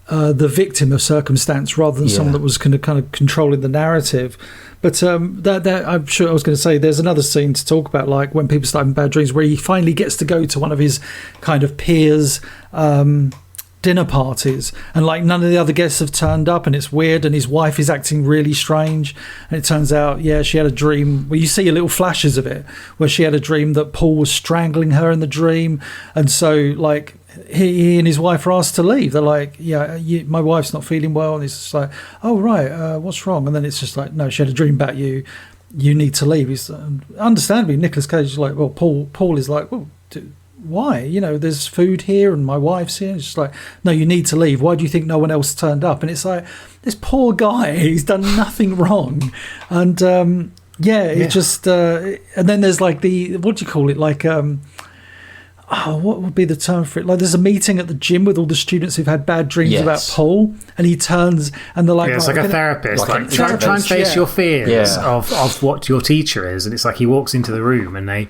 [SPEAKER 1] the victim of circumstance rather than someone that was kind of controlling the narrative. But that I'm sure I was going to say there's another scene to talk about, like when people start having bad dreams, where he finally gets to go to one of his kind of peers' dinner parties, and like none of the other guests have turned up, and it's weird, and his wife is acting really strange, and it turns out she had a dream. Well, you see little flashes of it where she had a dream that Paul was strangling her in the dream, and so like he and his wife are asked to leave. They're like, my wife's not feeling well, and he's just like, oh right, what's wrong? And then it's just like, no, she had a dream about you need to leave. He's understandably, Nicolas Cage is like, well, Paul is like, well, why? You know, there's food here and my wife's here. It's just like, no, you need to leave. Why do you think no one else turned up? And it's like, this poor guy, he's done nothing wrong. And it just and then there's like the, what do you call it, like what would be the term for it? Like, there's a meeting at the gym with all the students who've had bad dreams
[SPEAKER 2] Yes.
[SPEAKER 1] about Paul, and he turns and they're like,
[SPEAKER 3] Yeah, it's like a therapist. Like, try and face
[SPEAKER 1] yeah.
[SPEAKER 3] your fears
[SPEAKER 2] Yeah.
[SPEAKER 3] of what your teacher is. And it's like he walks into the room and they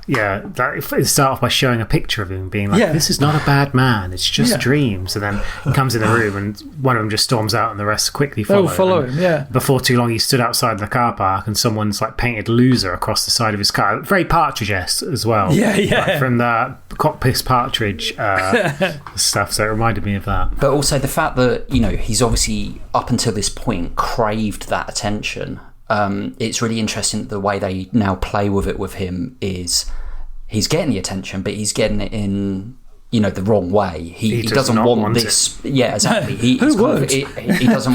[SPEAKER 3] start off by showing a picture of him being like, this is not a bad man, it's just dreams. And then he comes in the room and one of them just storms out and the rest quickly follow
[SPEAKER 1] him. Yeah.
[SPEAKER 3] Before too long, he stood outside the car park and someone's like painted loser across the side of his car. Very Partridge-esque as well.
[SPEAKER 1] Yeah.
[SPEAKER 3] Like from the Cockpiss Partridge stuff. So it reminded me of that.
[SPEAKER 2] But also the fact that, he's obviously up until this point craved that attention. It's really interesting that the way they now play with it with him is he's getting the attention, but he's getting it in the wrong way. He doesn't want this. Yeah, exactly. He doesn't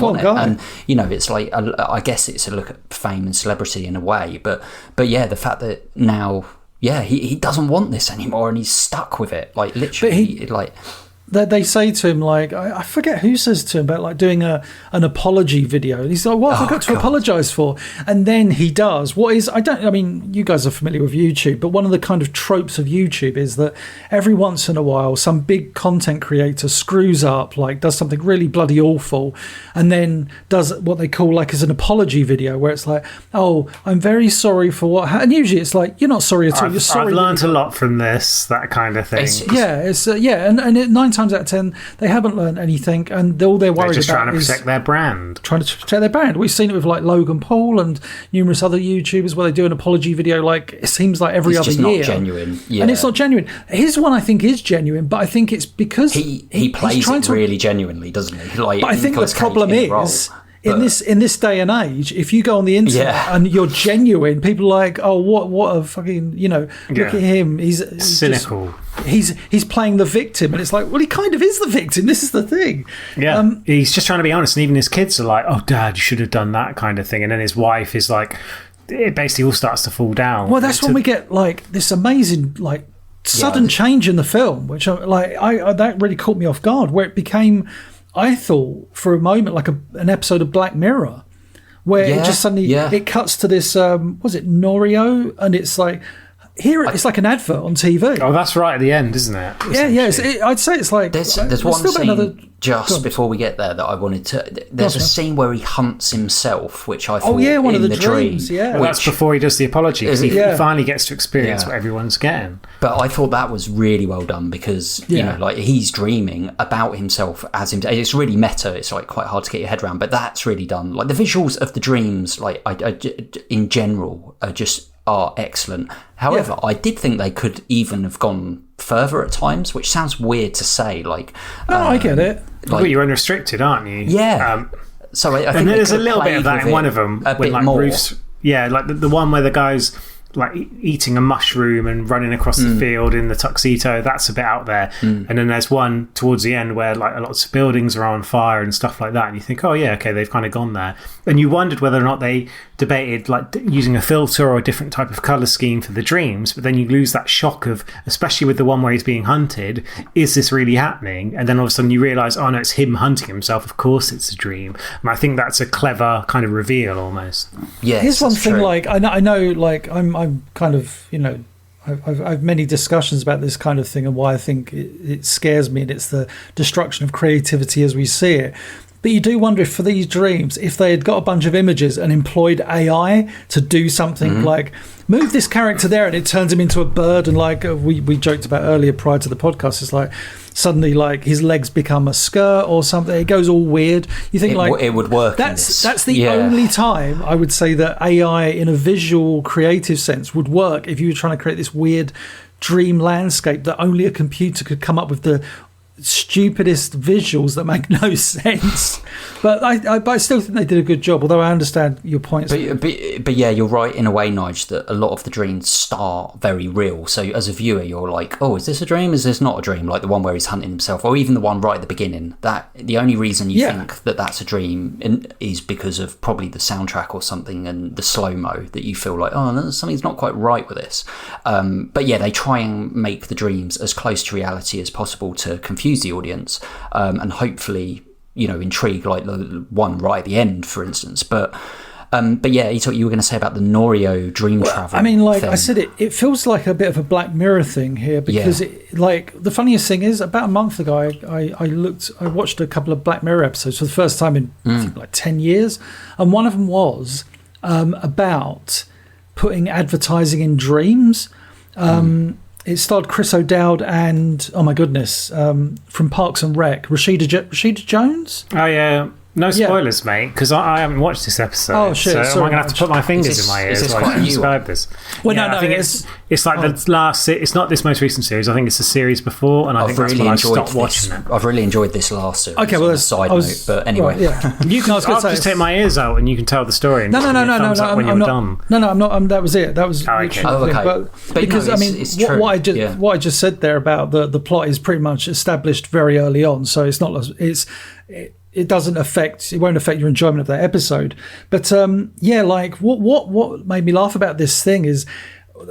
[SPEAKER 2] want it, and it's like I guess it's a look at fame and celebrity in a way, but yeah, the fact that now he doesn't want this anymore and he's stuck with it, like literally.
[SPEAKER 1] They say to him, like, I forget who says to him about like doing an apology video. And he's like, what have I got to apologise for? And then he does what is, you guys are familiar with YouTube, but one of the kind of tropes of YouTube is that every once in a while some big content creator screws up, like does something really bloody awful, and then does what they call like as an apology video where it's like, oh, I'm very sorry for what happened. And usually it's like, you're not sorry at all, you're sorry.
[SPEAKER 3] I've learned a lot from this, that kind of thing.
[SPEAKER 1] And 9 times out of 10 they haven't learned anything, and all they're worried
[SPEAKER 3] just
[SPEAKER 1] about
[SPEAKER 3] trying to
[SPEAKER 1] is
[SPEAKER 3] protect their brand.
[SPEAKER 1] We've seen it with like Logan Paul and numerous other YouTubers where they do an apology video like it seems like every other year. It's
[SPEAKER 2] not genuine. Yeah.
[SPEAKER 1] And it's not genuine. His one I think is genuine, but I think it's because
[SPEAKER 2] he plays it really genuinely, doesn't he? Like,
[SPEAKER 1] but I think the problem is in this day and age, if you go on the internet and you're genuine, people are like, oh, what a fucking, look at him. He's
[SPEAKER 3] cynical.
[SPEAKER 1] He's playing the victim, and it's like, well, he kind of is the victim. This is the thing.
[SPEAKER 3] Yeah, he's just trying to be honest, and even his kids are like, oh, Dad, you should have done that kind of thing. And then his wife is like, it basically all starts to fall down.
[SPEAKER 1] Well, that's when we get like this amazing like sudden change in the film, which I that really caught me off guard, where it became, I thought for a moment, like an episode of Black Mirror, where it just suddenly it cuts to this was it Norio, and it's like it's like an advert on TV.
[SPEAKER 3] Oh, that's right at the end, isn't it?
[SPEAKER 1] I'd say it's like
[SPEAKER 2] there's one scene just before we get there that I wanted to. There's a scene where he hunts himself, which I thought
[SPEAKER 1] one of the
[SPEAKER 2] dreams.
[SPEAKER 1] Dream,
[SPEAKER 3] well, that's before he does the apology, because he finally gets to experience what everyone's getting.
[SPEAKER 2] But I thought that was really well done because like he's dreaming about himself as him. It's really meta. It's like quite hard to get your head around, but that's really done. Like the visuals of the dreams, like I in general, are excellent. However, I did think they could even have gone further at times, which sounds weird to say. Like,
[SPEAKER 1] I get it.
[SPEAKER 3] Well, you're unrestricted, aren't you?
[SPEAKER 2] Yeah. So I think
[SPEAKER 3] and there's a little bit of that in one of them.
[SPEAKER 2] A bit more.
[SPEAKER 3] Like the one where the guy's like eating a mushroom and running across the field in the tuxedo. That's a bit out there. And then there's one towards the end where like lots of buildings are on fire and stuff like that, and you think, oh yeah, okay, they've kind of gone there. And you wondered whether or not they debated like using a filter or a different type of colour scheme for the dreams, but then you lose that shock of, especially with the one where he's being hunted, is this really happening? And then all of a sudden you realise, oh no, it's him hunting himself, of course it's a dream. And I think that's a clever kind of reveal almost.
[SPEAKER 2] Yes,
[SPEAKER 1] here's one thing, like I know like I'm kind of, I've many discussions about this kind of thing and why I think it scares me, and it's the destruction of creativity as we see it. But you do wonder if for these dreams, if they had got a bunch of images and employed AI to do something like move this character there and it turns him into a bird, and like we joked about earlier prior to the podcast, it's like suddenly like his legs become a skirt or something. It goes all weird. You think
[SPEAKER 2] it would work.
[SPEAKER 1] That's the only time I would say that AI in a visual creative sense would work, if you were trying to create this weird dream landscape that only a computer could come up with the stupidest visuals that make no sense. But I still think they did a good job, although I understand your points.
[SPEAKER 2] But yeah, you're right in a way, Nige, that a lot of the dreams start very real. So as a viewer, you're like, oh, is this a dream? Is this not a dream? Like the one where he's hunting himself, or even the one right at the beginning. That the only reason you think that that's a dream is because of probably the soundtrack or something and the slow-mo, that you feel like, oh, something's not quite right with this. But yeah, they try and make the dreams as close to reality as possible to confuse the audience, and hopefully intrigue, like the one right at the end, for instance. But But yeah, you were going to say about the Norio dream travel.
[SPEAKER 1] I mean, like
[SPEAKER 2] thing.
[SPEAKER 1] I said, it feels like a bit of a Black Mirror thing here because, the funniest thing is, about a month ago, I watched a couple of Black Mirror episodes for the first time in I think, like 10 years, and one of them was about putting advertising in dreams. It starred Chris O'Dowd and, oh my goodness, from Parks and Rec, Rashida Jones.
[SPEAKER 3] Oh yeah. No spoilers, mate, because I haven't watched this episode.
[SPEAKER 1] Oh shit!
[SPEAKER 3] So
[SPEAKER 1] sorry,
[SPEAKER 3] I'm going to have to put my fingers in my ears while I describe this.
[SPEAKER 1] Well,
[SPEAKER 3] no, I think it's like the last. It's not this most recent series. I think it's the series before, and I think that's when I stopped watching it.
[SPEAKER 2] I've really enjoyed this last series.
[SPEAKER 1] Okay, well,
[SPEAKER 2] that's a side note, but anyway,
[SPEAKER 3] you can. I'll just take my ears out, and you can tell the story. And
[SPEAKER 1] no.
[SPEAKER 3] when you're done.
[SPEAKER 1] No, I'm not. That was it. That was
[SPEAKER 3] okay.
[SPEAKER 1] But because I mean, what I just said there about the plot is pretty much established very early on, so it's not. It won't affect your enjoyment of that episode. But like what made me laugh about this thing is,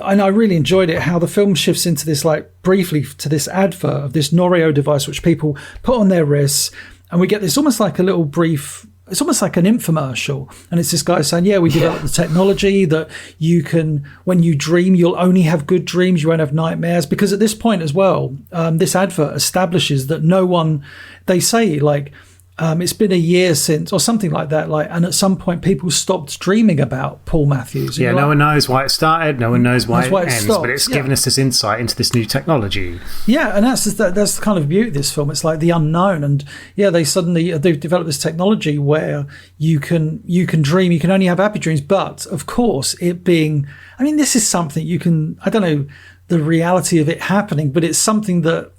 [SPEAKER 1] and I really enjoyed it, how the film shifts into this, like, briefly to this advert of this Norio device which people put on their wrists, and we get this almost like a little brief. It's almost like an infomercial, and it's this guy saying, we developed the technology that you can, when you dream, you'll only have good dreams, you won't have nightmares. Because at this point as well, this advert establishes that no one, they say, like, it's been a year since, or something like that, and at some point people stopped dreaming about Paul Matthews.
[SPEAKER 3] Yeah, no one knows why it started, no one knows why it ends,
[SPEAKER 1] stopped.
[SPEAKER 3] but it's given us this insight into this new technology.
[SPEAKER 1] Yeah, and that's the kind of beauty of this film. It's like the unknown, and they've developed this technology where you can dream, you can only have happy dreams, but of course this is something you can, I don't know the reality of it happening, but it's something that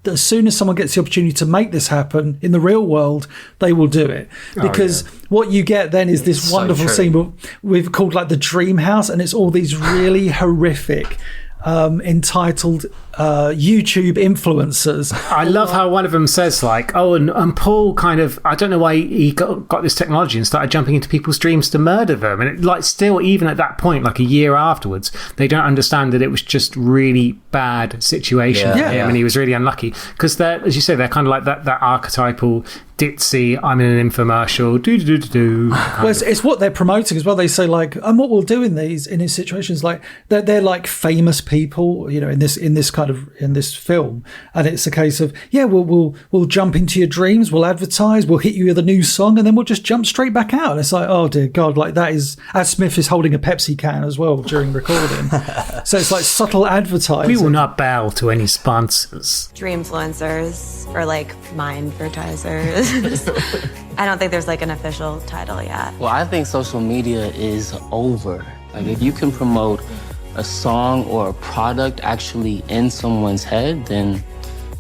[SPEAKER 1] as soon as someone gets the opportunity to make this happen in the real world, they will do it. Because what you get then is this wonderful scene we've called like the Dream House, and it's all these really horrific entitled YouTube influencers.
[SPEAKER 3] I love how one of them says, like, and Paul kind of, I don't know why he got this technology and started jumping into people's dreams to murder them, and it, like, still, even at that point, like a year afterwards, they don't understand that it was just really bad situation for him, and he was really unlucky, because they're, as you say, they're kind of like that archetypal ditzy, I'm in an infomercial,
[SPEAKER 1] Well, it's what they're promoting as well. They say, like, and what we'll do in these situations, like, they're like famous people, in this film, and it's a case of we'll jump into your dreams, we'll advertise, we'll hit you with a new song, and then we'll just jump straight back out. And it's like, oh dear God, like that is, as Smith is holding a Pepsi can as well during recording. So it's like subtle advertising.
[SPEAKER 3] We will not bow to any sponsors.
[SPEAKER 12] Dream influencers or like mind advertisers. I don't think there's like an official title yet.
[SPEAKER 13] Well, I think social media is over. Like, if you can promote a song or a product actually in someone's head, then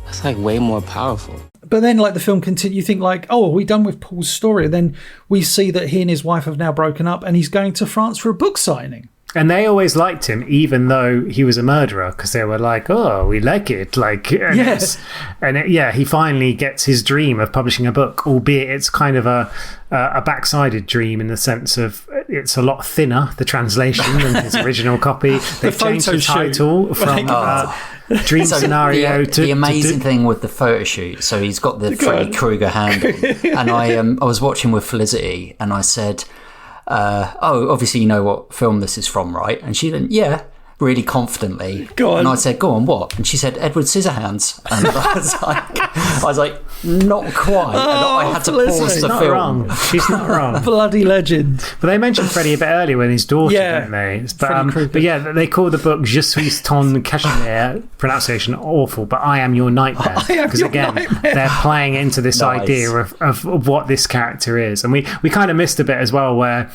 [SPEAKER 13] that's like way more powerful.
[SPEAKER 1] But then, like, the film continues, you think, like, are we done with Paul's story? And then we see that he and his wife have now broken up, and he's going to France for a book signing.
[SPEAKER 3] And they always liked him, even though he was a murderer, because they were like, oh, we like it. Like, yes. He finally gets his dream of publishing a book, albeit it's kind of a backsided dream in the sense of it's a lot thinner, the translation, than his original copy. They've changed the title from Dream Scenario to...
[SPEAKER 2] The amazing thing with the photo shoot, so he's got the Freddy Krueger handle, and I was watching with Felicity, and I said... obviously you know what film this is from, right? And she went, yeah, really confidently.
[SPEAKER 1] Go on.
[SPEAKER 2] And I said, go on, what? And she said, Edward Scissorhands. And I was like, not quite. And I had to pause the film.
[SPEAKER 3] Wrong. She's not wrong.
[SPEAKER 1] Bloody legend.
[SPEAKER 3] But they mentioned Freddie a bit earlier with his daughter, didn't they? But yeah, they call the book Je suis ton cachemire, pronunciation awful, but I am your nightmare. Because again, they're playing into this idea of what this character is. And we kind of missed a bit as well, where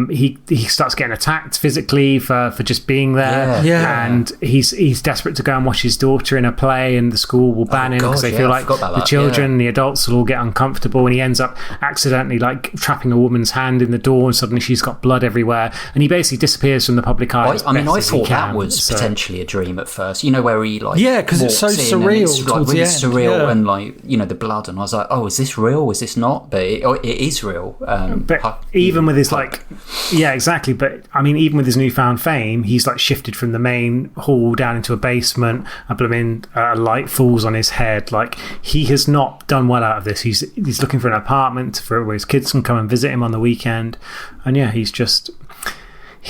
[SPEAKER 3] he starts getting attacked physically for just being there, and he's desperate to go and watch his daughter in a play, and the school will ban him because they feel like the children, the adults will all get uncomfortable, and he ends up accidentally like trapping a woman's hand in the door, and suddenly she's got blood everywhere, and he basically disappears from the public eye.
[SPEAKER 2] I thought that was potentially a dream at first, where he like
[SPEAKER 1] because it's so surreal,
[SPEAKER 2] it's like really surreal, and like the blood, and I was like, oh, is this real? Is this not? But it is real.
[SPEAKER 3] But even with his like like, yeah, exactly. But I mean, even with his newfound fame, he's like shifted from the main hall down into a basement. A light falls on his head. Like, he has not done well out of this. He's looking for an apartment where his kids can come and visit him on the weekend. And yeah, he's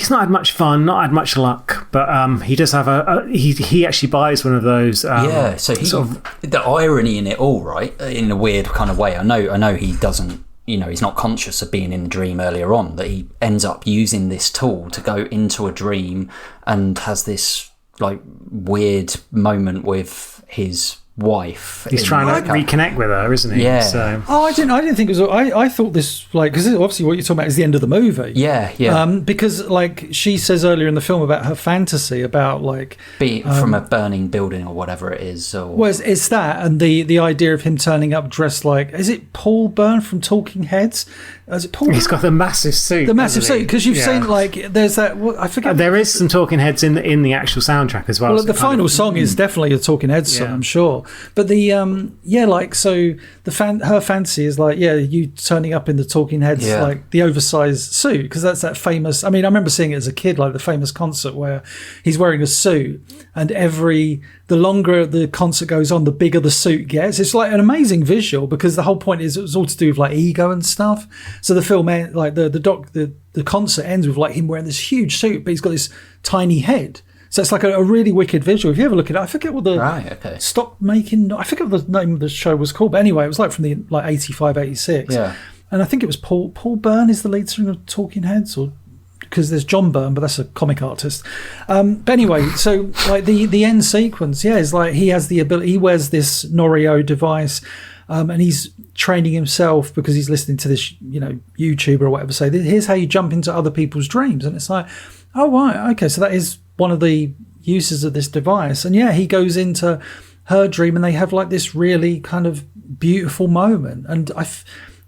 [SPEAKER 3] not had much fun, not had much luck, but he does have he actually buys one of those.
[SPEAKER 2] So the irony in it all, right, in a weird kind of way. I know he doesn't, he's not conscious of being in the dream earlier on, that he ends up using this tool to go into a dream and has this like weird moment with his wife.
[SPEAKER 3] He's trying to reconnect with her, isn't he?
[SPEAKER 2] Yeah.
[SPEAKER 3] So.
[SPEAKER 1] I didn't think it was. I thought this, like, because obviously what you're talking about is the end of the movie.
[SPEAKER 2] Yeah.
[SPEAKER 1] Because like she says earlier in the film about her fantasy about like
[SPEAKER 2] being from a burning building or whatever it is. Or
[SPEAKER 1] well, it's that, and the idea of him turning up dressed like, is it Paul Byrne from Talking Heads? Is it Paul?
[SPEAKER 3] He's got the massive suit.
[SPEAKER 1] The massive suit, because you've seen like there's that. I forget.
[SPEAKER 3] There is some Talking Heads in the actual soundtrack as well.
[SPEAKER 1] Well, the final song is definitely a Talking Heads song, I'm sure. But the her fantasy is like, you turning up in the Talking Heads, like the oversized suit, because that's that famous. I mean, I remember seeing it as a kid, like the famous concert where he's wearing a suit, and the longer the concert goes on, the bigger the suit gets. It's like an amazing visual, because the whole point is it was all to do with like ego and stuff. So the film, like the concert ends with like him wearing this huge suit, but he's got this tiny head. So it's like a really wicked visual. If you ever look at it, I forget what stop making. I forget what the name of the show was called, but anyway, it was like from the like 85, 86.
[SPEAKER 2] Yeah.
[SPEAKER 1] And I think it was Paul Byrne is the lead singer of Talking Heads, or because there's John Byrne, but that's a comic artist. But anyway, so like the end sequence, is like he has the ability. He wears this Norio device, and he's training himself because he's listening to this, YouTuber or whatever say, here's how you jump into other people's dreams, and it's like, oh right, okay, so that is one of the uses of this device. And he goes into her dream, and they have like this really kind of beautiful moment. And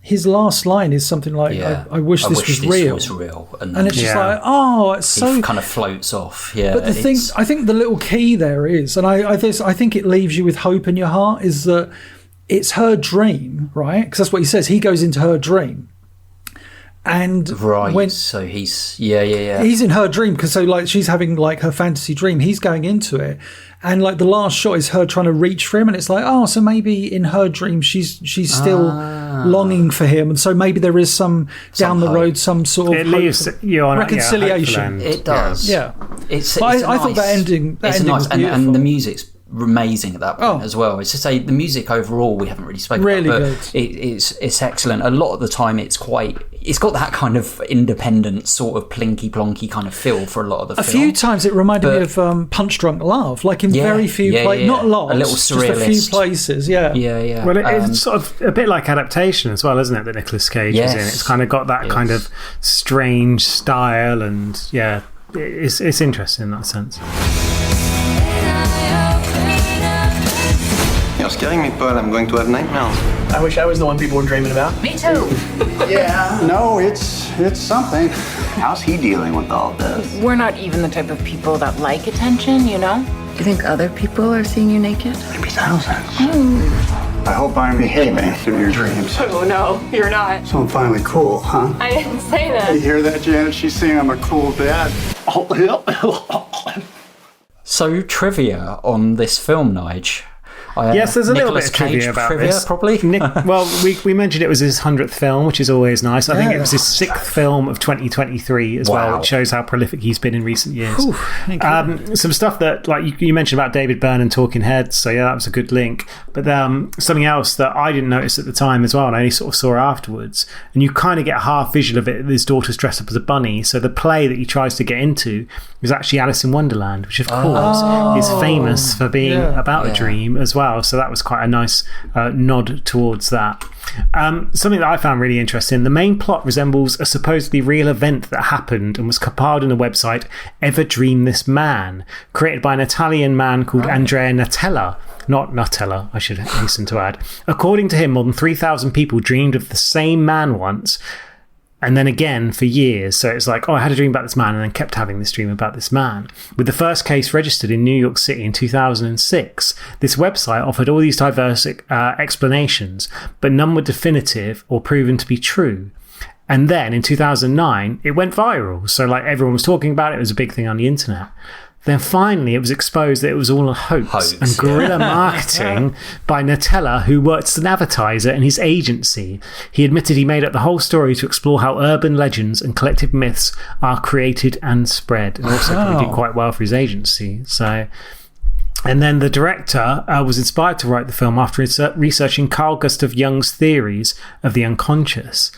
[SPEAKER 1] his last line is something like, I wish this was real. And it's just like, it's so...
[SPEAKER 2] He kind of floats off,
[SPEAKER 1] But the thing, I think the little key there is, and I think it leaves you with hope in your heart, is that it's her dream, right? Because that's what he says. He goes into her dream. And
[SPEAKER 2] so he's
[SPEAKER 1] he's in her dream, because so like she's having like her fantasy dream, he's going into it, and like the last shot is her trying to reach for him, and it's like, so maybe in her dream she's still longing for him, and so maybe there is some down the road some sort of reconciliation.
[SPEAKER 2] It does.
[SPEAKER 1] I thought that ending
[SPEAKER 2] nice,
[SPEAKER 1] was beautiful.
[SPEAKER 2] and the music's amazing at that point as well. It's to say the music overall we haven't really spoken about, but it's excellent. A lot of the time it's got that kind of independent sort of plinky plonky kind of feel for a lot of the film.
[SPEAKER 1] A few times it reminded me of Punch Drunk Love, like in very few places, not a lot,
[SPEAKER 2] a little surrealist,
[SPEAKER 1] just a few places.
[SPEAKER 3] Well, it's sort of a bit like adaptation as well, isn't it, that Nicolas Cage is in? It's kind of got that kind of strange style, and it's interesting in that sense.
[SPEAKER 14] You're scaring me, Paul. I'm going to have nightmares.
[SPEAKER 8] I wish I was the one people were dreaming about.
[SPEAKER 6] Me too.
[SPEAKER 4] No, it's something.
[SPEAKER 14] How's he dealing with all this?
[SPEAKER 10] We're not even the type of people that like attention,
[SPEAKER 6] Do you think other people are seeing you naked?
[SPEAKER 14] Maybe thousands. I hope I'm behaving in your dreams.
[SPEAKER 10] Oh, no, you're not.
[SPEAKER 14] So I'm finally cool, huh?
[SPEAKER 10] I didn't say that.
[SPEAKER 4] You hear that, Janet? She's saying I'm a cool dad.
[SPEAKER 2] So trivia on this film, Nige.
[SPEAKER 3] Yes, there's a little bit of trivia about this.
[SPEAKER 2] Probably.
[SPEAKER 3] Well, we mentioned it was his 100th film, which is always nice. I think it was his 6th film of 2023 as well, which shows how prolific he's been in recent years. Some stuff that, like you mentioned about David Byrne and Talking Heads, so that was a good link. But something else that I didn't notice at the time as well, and I only sort of saw afterwards, and you kind of get a half visual of it. His daughter's dressed up as a bunny, so the play that he tries to get into is actually Alice in Wonderland, which of course is famous for being about a dream as well. So that was quite a nice nod towards that. Something that I found really interesting, the main plot resembles a supposedly real event that happened and was compiled in the website Ever Dream This Man, created by an Italian man called Andrea Natella. Not Nutella, I should hasten to add. According to him, more than 3,000 people dreamed of the same man once, and then again for years. So it's like, I had a dream about this man, and then kept having this dream about this man. With the first case registered in New York City in 2006, this website offered all these diverse explanations, but none were definitive or proven to be true. And then in 2009, it went viral. So like everyone was talking about it. It was a big thing on the internet. Then finally, it was exposed that it was all a hoax and guerrilla marketing by Nutella, who worked as an advertiser in his agency. He admitted he made up the whole story to explore how urban legends and collective myths are created and spread. And also he did quite well for his agency. So... And then the director was inspired to write the film after researching Carl Gustav Jung's theories of the unconscious.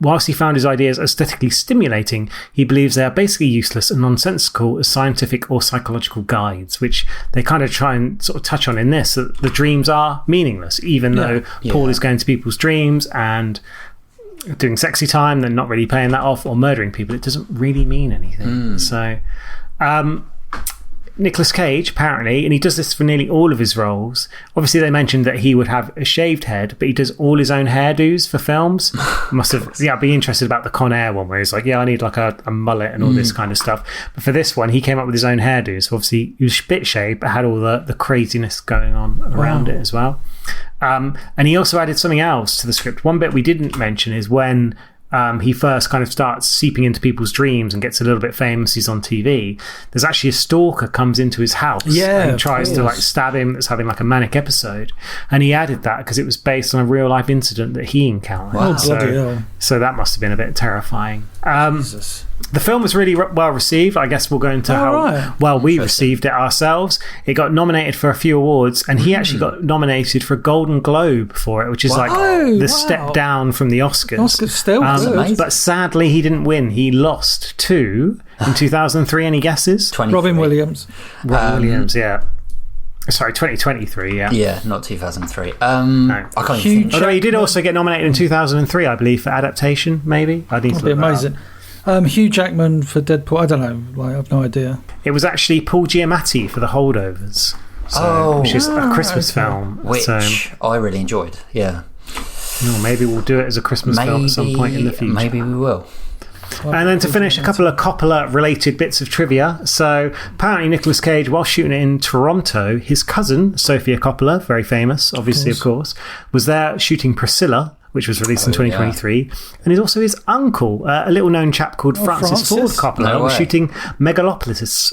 [SPEAKER 3] Whilst he found his ideas aesthetically stimulating, he believes they are basically useless and nonsensical as scientific or psychological guides, which they kind of try and sort of touch on in this, that the dreams are meaningless, even though Paul is going to people's dreams and doing sexy time, then not really paying that off, or murdering people. It doesn't really mean anything. So... Nicolas Cage, apparently, and he does this for nearly all of his roles. Obviously, they mentioned that he would have a shaved head, but he does all his own hairdos for films. Must have, I'd be interested about the Con Air one, where he's like, I need like a mullet and all this kind of stuff. But for this one, he came up with his own hairdos. So obviously, he was a bit shaved, but had all the craziness going on around it as well. And he also added something else to the script. One bit we didn't mention is when... he first kind of starts seeping into people's dreams and gets a little bit famous. He's on TV. There's actually a stalker comes into his house and tries to like stab him. That's having like a manic episode, and he added that because it was based on a real life incident that he encountered.
[SPEAKER 1] Wow. Bloody hell.
[SPEAKER 3] So that must have been a bit terrifying.
[SPEAKER 1] Jesus.
[SPEAKER 3] The film was really well received. I guess we'll go into how well we received it ourselves. It got nominated for a few awards, and he actually got nominated for a Golden Globe for it, which is like the step down from the Oscars.
[SPEAKER 1] Oscars still
[SPEAKER 3] but sadly, he didn't win. He lost to in 2003. Any guesses?
[SPEAKER 1] Robin Williams.
[SPEAKER 3] Robin Williams, yeah. Sorry, 2023, yeah.
[SPEAKER 2] Yeah, not 2003.
[SPEAKER 3] No.
[SPEAKER 2] I can't even think.
[SPEAKER 3] Although he did also get nominated in 2003, I believe, for adaptation, maybe. I need to look
[SPEAKER 1] amazing. Hugh Jackman for Deadpool. I don't know. I have no idea.
[SPEAKER 3] It was actually Paul Giamatti for The Holdovers. Which is a Christmas film.
[SPEAKER 2] Which I really enjoyed, yeah.
[SPEAKER 3] Maybe we'll do it as a Christmas film at some point in the future.
[SPEAKER 2] Maybe we will.
[SPEAKER 3] And then to finish, a couple of Coppola-related bits of trivia. So, apparently Nicolas Cage, while shooting it in Toronto, his cousin, Sofia Coppola, very famous, obviously, of course, was there shooting Priscilla, which was released in 2023. And he's also his uncle, a little-known chap called Francis Ford Coppola, was shooting Megalopolis.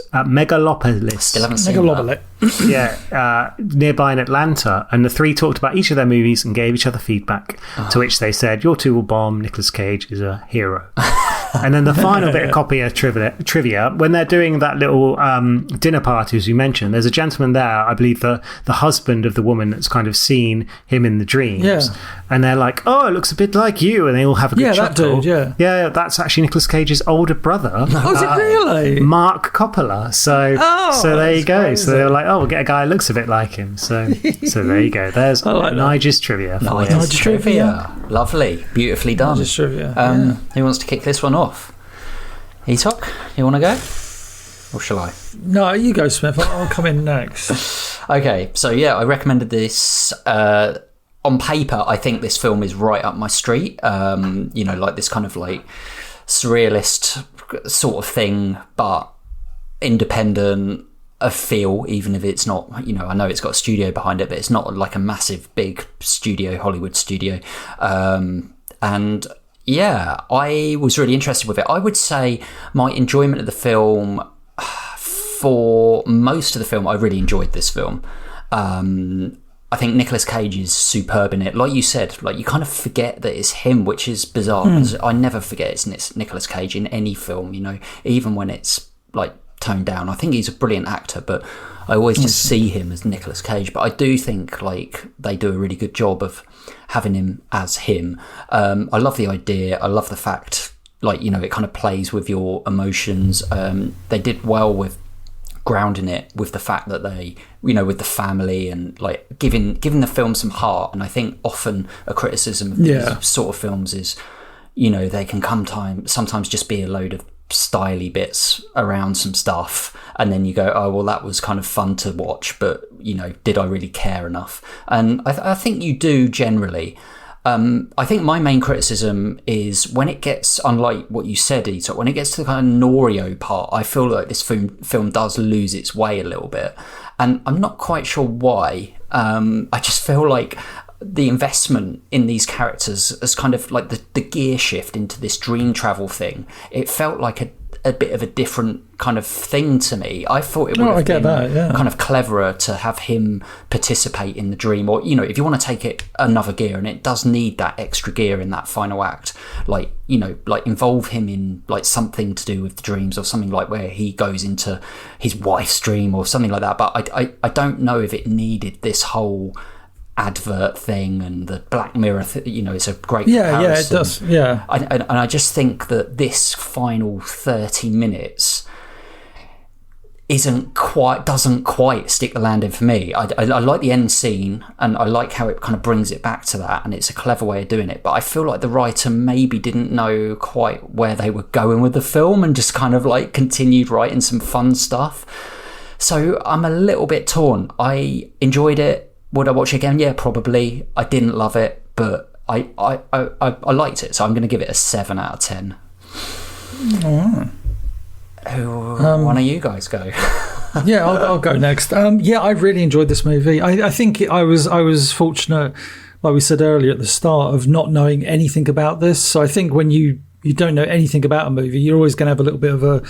[SPEAKER 2] Still haven't seen that.
[SPEAKER 3] Yeah, nearby in Atlanta. And the three talked about each of their movies and gave each other feedback, to which they said, your two will bomb, Nicolas Cage is a hero. And then the final bit of Coppola trivia, when they're doing that little dinner party, as you mentioned, there's a gentleman there, I believe the husband of the woman that's kind of seen him in the dreams.
[SPEAKER 1] Yeah.
[SPEAKER 3] And they're like, oh, it looks a bit like you. And they all have a good chuckle.
[SPEAKER 1] That dude,
[SPEAKER 3] Yeah, that's actually Nicolas Cage's older brother.
[SPEAKER 1] Oh, is it really?
[SPEAKER 3] Mark Coppola. So there you go. Crazy. So they were like, oh, we'll get a guy who looks a bit like him. So there you go. There's Nige's trivia.
[SPEAKER 2] Nige's trivia. Lovely. Beautifully done.
[SPEAKER 1] Nige's trivia.
[SPEAKER 2] Who wants to kick this one off? Etok, you want to go? Or shall I?
[SPEAKER 1] No, you go, Smith. I'll come in next.
[SPEAKER 2] Okay, so I recommended this. On paper, I think this film is right up my street. Like this kind of like surrealist sort of thing, but independent of feel, even if it's not, I know it's got a studio behind it, but it's not like a massive, big studio, Hollywood studio. And yeah, I was really interested with it. I would say my enjoyment of the film, for most of the film, I really enjoyed this film. I think Nicolas Cage is superb in it. Like you said, like you kind of forget that it's him, which is bizarre. Because I never forget it's Nicolas Cage in any film, even when it's like toned down. I think he's a brilliant actor, but I always just see him as Nicolas Cage. But I do think like they do a really good job of having him as him. I love the idea. I love the fact, like, it kind of plays with your emotions. They did well with grounding it with the fact that they, with the family and like giving the film some heart. And I think often a criticism of these sort of films is, they can sometimes just be a load of styly bits around some stuff, and then you go, oh well, that was kind of fun to watch, but did I really care enough? And I think you do generally. I think my main criticism is when it gets, unlike what you said, Etok, when it gets to the kind of Norio part, I feel like this film does lose its way a little bit, and I'm not quite sure why. I just feel like the investment in these characters as kind of like the gear shift into this dream travel thing, it felt like a bit of a different kind of thing to me. I thought it would have been kind of cleverer to have him participate in the dream, or, you know, if you want to take it another gear, and it does need that extra gear in that final act, like, you know, like involve him in like something to do with the dreams, or something like where he goes into his wife's dream or something like that. But I don't know if it needed this whole advert thing and the Black Mirror you know, it's a great comparison.
[SPEAKER 1] Yeah, it does. Yeah,
[SPEAKER 2] and I just think that this final 30 minutes doesn't quite stick the landing for me. I like the end scene, and I like how it kind of brings it back to that, and it's a clever way of doing it, but I feel like the writer maybe didn't know quite where they were going with the film, and just kind of like continued writing some fun stuff. So I'm a little bit torn. I enjoyed it. Would I watch it again? Yeah, probably. I didn't love it, but I liked it, so I'm going to give it a 7 out of 10. One of you guys go?
[SPEAKER 1] Yeah, I'll go next. Yeah, I really enjoyed this movie. I think I was fortunate, like we said earlier at the start, of not knowing anything about this. So I think when you don't know anything about a movie, you're always going to have a little bit of a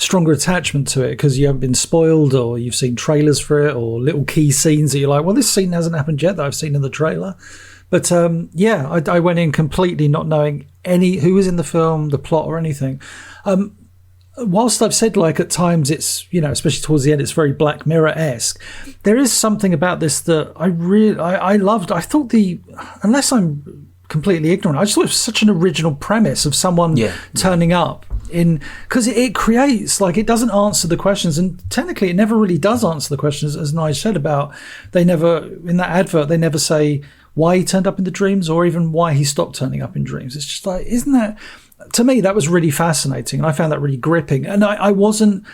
[SPEAKER 1] stronger attachment to it because you haven't been spoiled, or you've seen trailers for it, or little key scenes that you're like, well, this scene hasn't happened yet that I've seen in the trailer. But yeah, I went in completely not knowing who was in the film, the plot, or anything. Whilst I've said, like, at times it's, you know, especially towards the end, it's very Black Mirror-esque, there is something about this that I loved. I thought unless I'm completely ignorant, I just thought it was such an original premise of someone turning up because it creates, like, it doesn't answer the questions, and technically it never really does answer the questions, as Nige said about, in that advert, they never say why he turned up in the dreams, or even why he stopped turning up in dreams. It's just like, isn't that, to me, that was really fascinating, and I found that really gripping, and I wasn't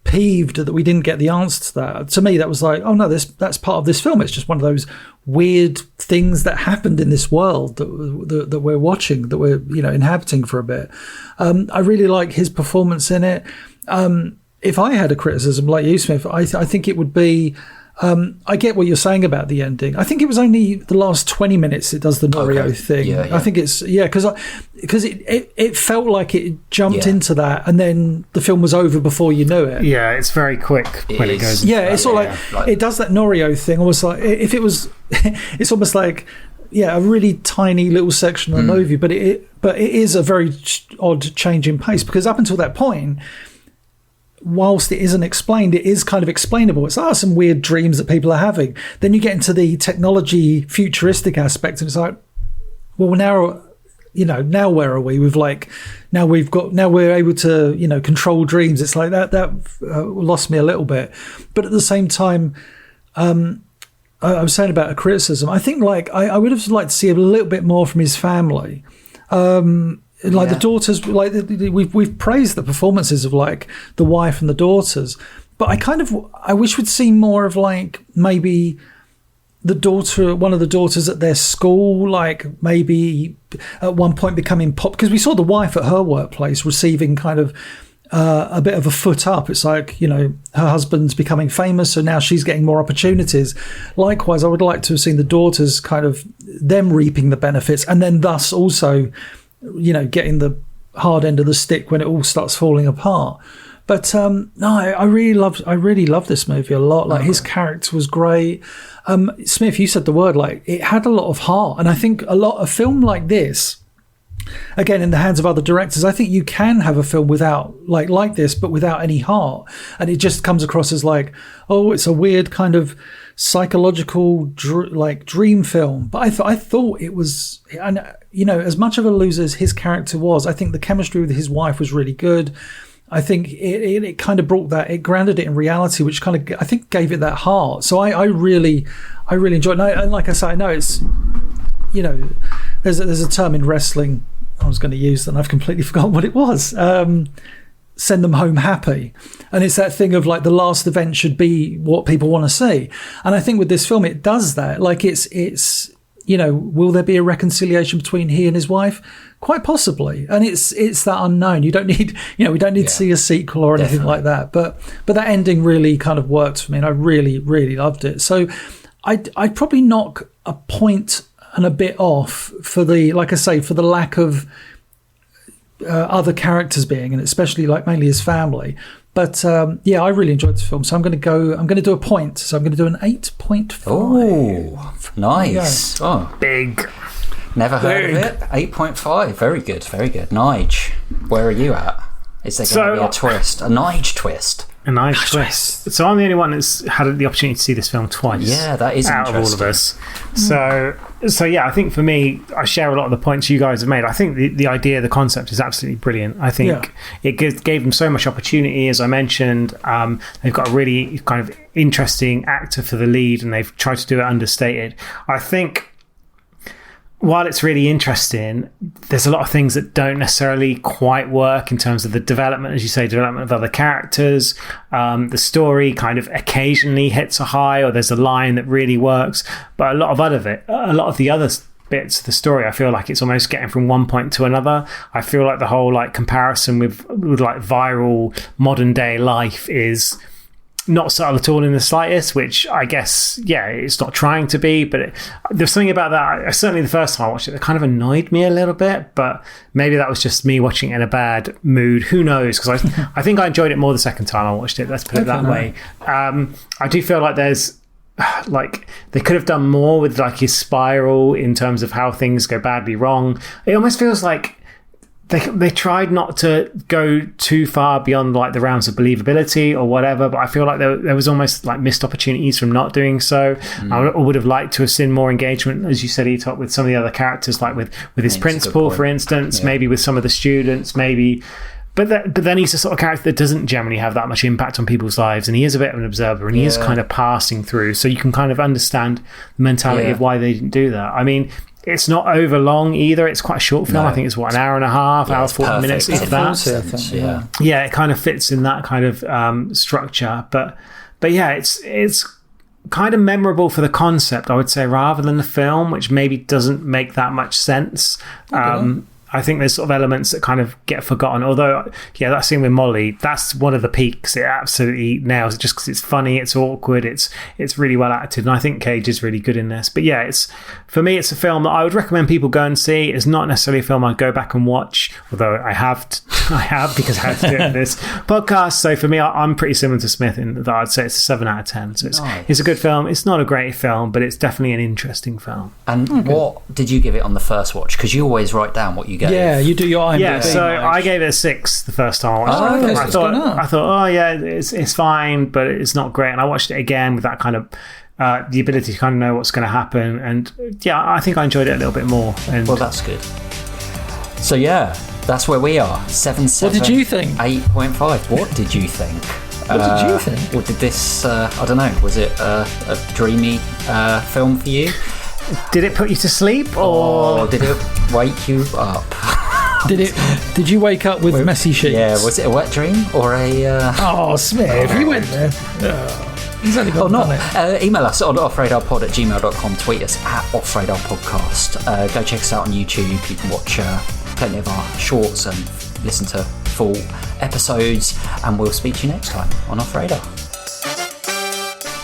[SPEAKER 1] peeved that we didn't get the answer to that. To me, that was like, oh no, that's part of this film. It's just one of those weird things that happened in this world that we're watching, that we're, you know, inhabiting for a bit. I really like his performance in it. If I had a criticism like you, Smith, I think it would be, I get what you're saying about the ending. I think it was only the last 20 minutes it does the Norio thing. Yeah. I think it's, because it felt like it jumped into that, and then the film was over before you knew it.
[SPEAKER 3] Yeah, it's very quick when it goes.
[SPEAKER 1] Yeah, it's sort of like, it does that Norio thing, almost like, if it was, it's almost like, a really tiny little section of the movie, but it is a very odd change in pace, because up until that point, whilst it isn't explained, it is kind of explainable. It's some weird dreams that people are having. Then you get into the technology futuristic aspect, and it's like, well, now, you know, now where are we? Now we're able to, you know, control dreams. It's like that lost me a little bit. But at the same time, I was saying about a criticism, I think, like, I would have liked to see a little bit more from his family. The daughters, like, we've praised the performances of, like, the wife and the daughters, but I wish we'd seen more of, like, maybe one of the daughters at their school, like, maybe at one point becoming because we saw the wife at her workplace receiving kind of a bit of a foot up. It's like, you know, her husband's becoming famous, so now she's getting more opportunities. Likewise, I would like to have seen the daughters kind of them reaping the benefits, and then thus also, you know, getting the hard end of the stick when it all starts falling apart. But no, I really loved this movie a lot. Like, his character was great. Smith, you said the word, like, it had a lot of heart, and I think a film like this, again, in the hands of other directors, I think you can have a film without like this, but without any heart, and it just comes across as like, oh, it's a weird kind of psychological dream film. But I thought it was, and you know, as much of a loser as his character was, I think the chemistry with his wife was really good. I think it kind of brought that, it grounded it in reality, which kind of, I think, gave it that heart. So I really enjoyed it. And like I say, I know it's, you know, there's a term in wrestling I was going to use, and I've completely forgotten what it was. Send them home happy. And it's that thing of, like, the last event should be what people want to see. And I think with this film, it does that. Like, it's you know, will there be a reconciliation between he and his wife? Quite possibly. And it's that unknown. You don't need, you know, we don't need to see a sequel or anything like that. But that ending really kind of worked for me, and I really, really loved it. So I'd probably knock a point and a bit off for the, like I say, for the lack of other characters being in it, especially like mainly his family. But yeah, I really enjoyed this film, so I'm going to do a point. So I'm going to do an 8.5.
[SPEAKER 2] Oh, nice. Oh,
[SPEAKER 3] big.
[SPEAKER 2] Never heard of it. 8.5. Very good. Nige, where are you at? Is there going to be a twist? A Nige twist?
[SPEAKER 3] A nice twist. So I'm the only one that's had the opportunity to see this film twice.
[SPEAKER 2] Yeah, that is
[SPEAKER 3] out
[SPEAKER 2] interesting.
[SPEAKER 3] of all of us. So yeah, I think for me, I share a lot of the points you guys have made. I think the idea, the concept is absolutely brilliant. I think it gave them so much opportunity, as I mentioned. They've got a really kind of interesting actor for the lead, and they've tried to do it understated. I think while it's really interesting, there's a lot of things that don't necessarily quite work in terms of the development, as you say, development of other characters. The story kind of occasionally hits a high, or there's a line that really works. But a lot of the other bits of the story, I feel like it's almost getting from one point to another. I feel like the whole like comparison with like viral modern day life is not subtle at all in the slightest, which I guess, yeah, it's not trying to be, but there's something about that. Certainly the first time I watched it, that kind of annoyed me a little bit, but maybe that was just me watching it in a bad mood. Who knows? Because I think I enjoyed it more the second time I watched it. Let's put it that way. I do feel like there's like they could have done more with like his spiral in terms of how things go badly wrong. It almost feels like they tried not to go too far beyond like the realms of believability or whatever, but I feel like there was almost like missed opportunities from not doing so. I would have liked to have seen more engagement, as you said, Etop, with some of the other characters, like with his principal, for instance, maybe with some of the students, maybe. But then he's the sort of character that doesn't generally have that much impact on people's lives, and he is a bit of an observer, and he is kind of passing through, so you can kind of understand the mentality of why they didn't do that. I mean, it's not over long either. It's quite a short film. I think it's an hour and a half, hour 40 minutes. If that. Yeah, it kind of fits in that kind of structure. But yeah, it's kind of memorable for the concept, I would say, rather than the film, which maybe doesn't make that much sense. I think there's sort of elements that kind of get forgotten. Although, yeah, that scene with Molly, that's one of the peaks. It absolutely nails it just because it's funny, it's awkward, it's really well acted. And I think Cage is really good in this. But yeah, for me, it's a film that I would recommend people go and see. It's not necessarily a film I'd go back and watch, although I have because I had to do it for this podcast. So for me, I'm pretty similar to Smith in that I'd say it's a 7 out of 10. So it's a good film. It's not a great film, but it's definitely an interesting film.
[SPEAKER 2] And what did you give it on the first watch? Because you always write down what you get.
[SPEAKER 1] Yeah, you do your IMDb.
[SPEAKER 3] Yeah, so I gave it a 6 the first time I watched it. I thought, oh yeah, it's fine, but it's not great. And I watched it again with that kind of the ability to kind of know what's going to happen. And yeah, I think I enjoyed it a little bit more. And
[SPEAKER 2] well, that's good. So yeah, that's where we are. 7.7.
[SPEAKER 1] What did you think?
[SPEAKER 2] 8.5. What did you think?
[SPEAKER 1] What did you think?
[SPEAKER 2] Or did this? I don't know. Was it a dreamy film for you?
[SPEAKER 3] Did it put you to sleep, or
[SPEAKER 2] did it wake you up?
[SPEAKER 1] Did you wake up with messy sheets?
[SPEAKER 2] Yeah, was it a wet dream or a...
[SPEAKER 1] Oh, Smith, you went there. He's only got
[SPEAKER 2] email us on offradarpod@gmail.com, tweet us at offradarpodcast. Go check us out on YouTube. You can watch plenty of our shorts and listen to full episodes, and we'll speak to you next time on Off Radar.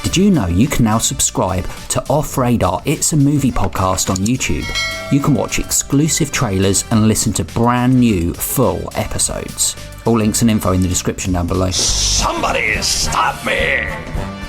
[SPEAKER 2] Did you know you can now subscribe to Off Radar? It's a movie podcast on YouTube. You can watch exclusive trailers and listen to brand new full episodes. All links and info in the description down below.
[SPEAKER 11] Somebody stop me!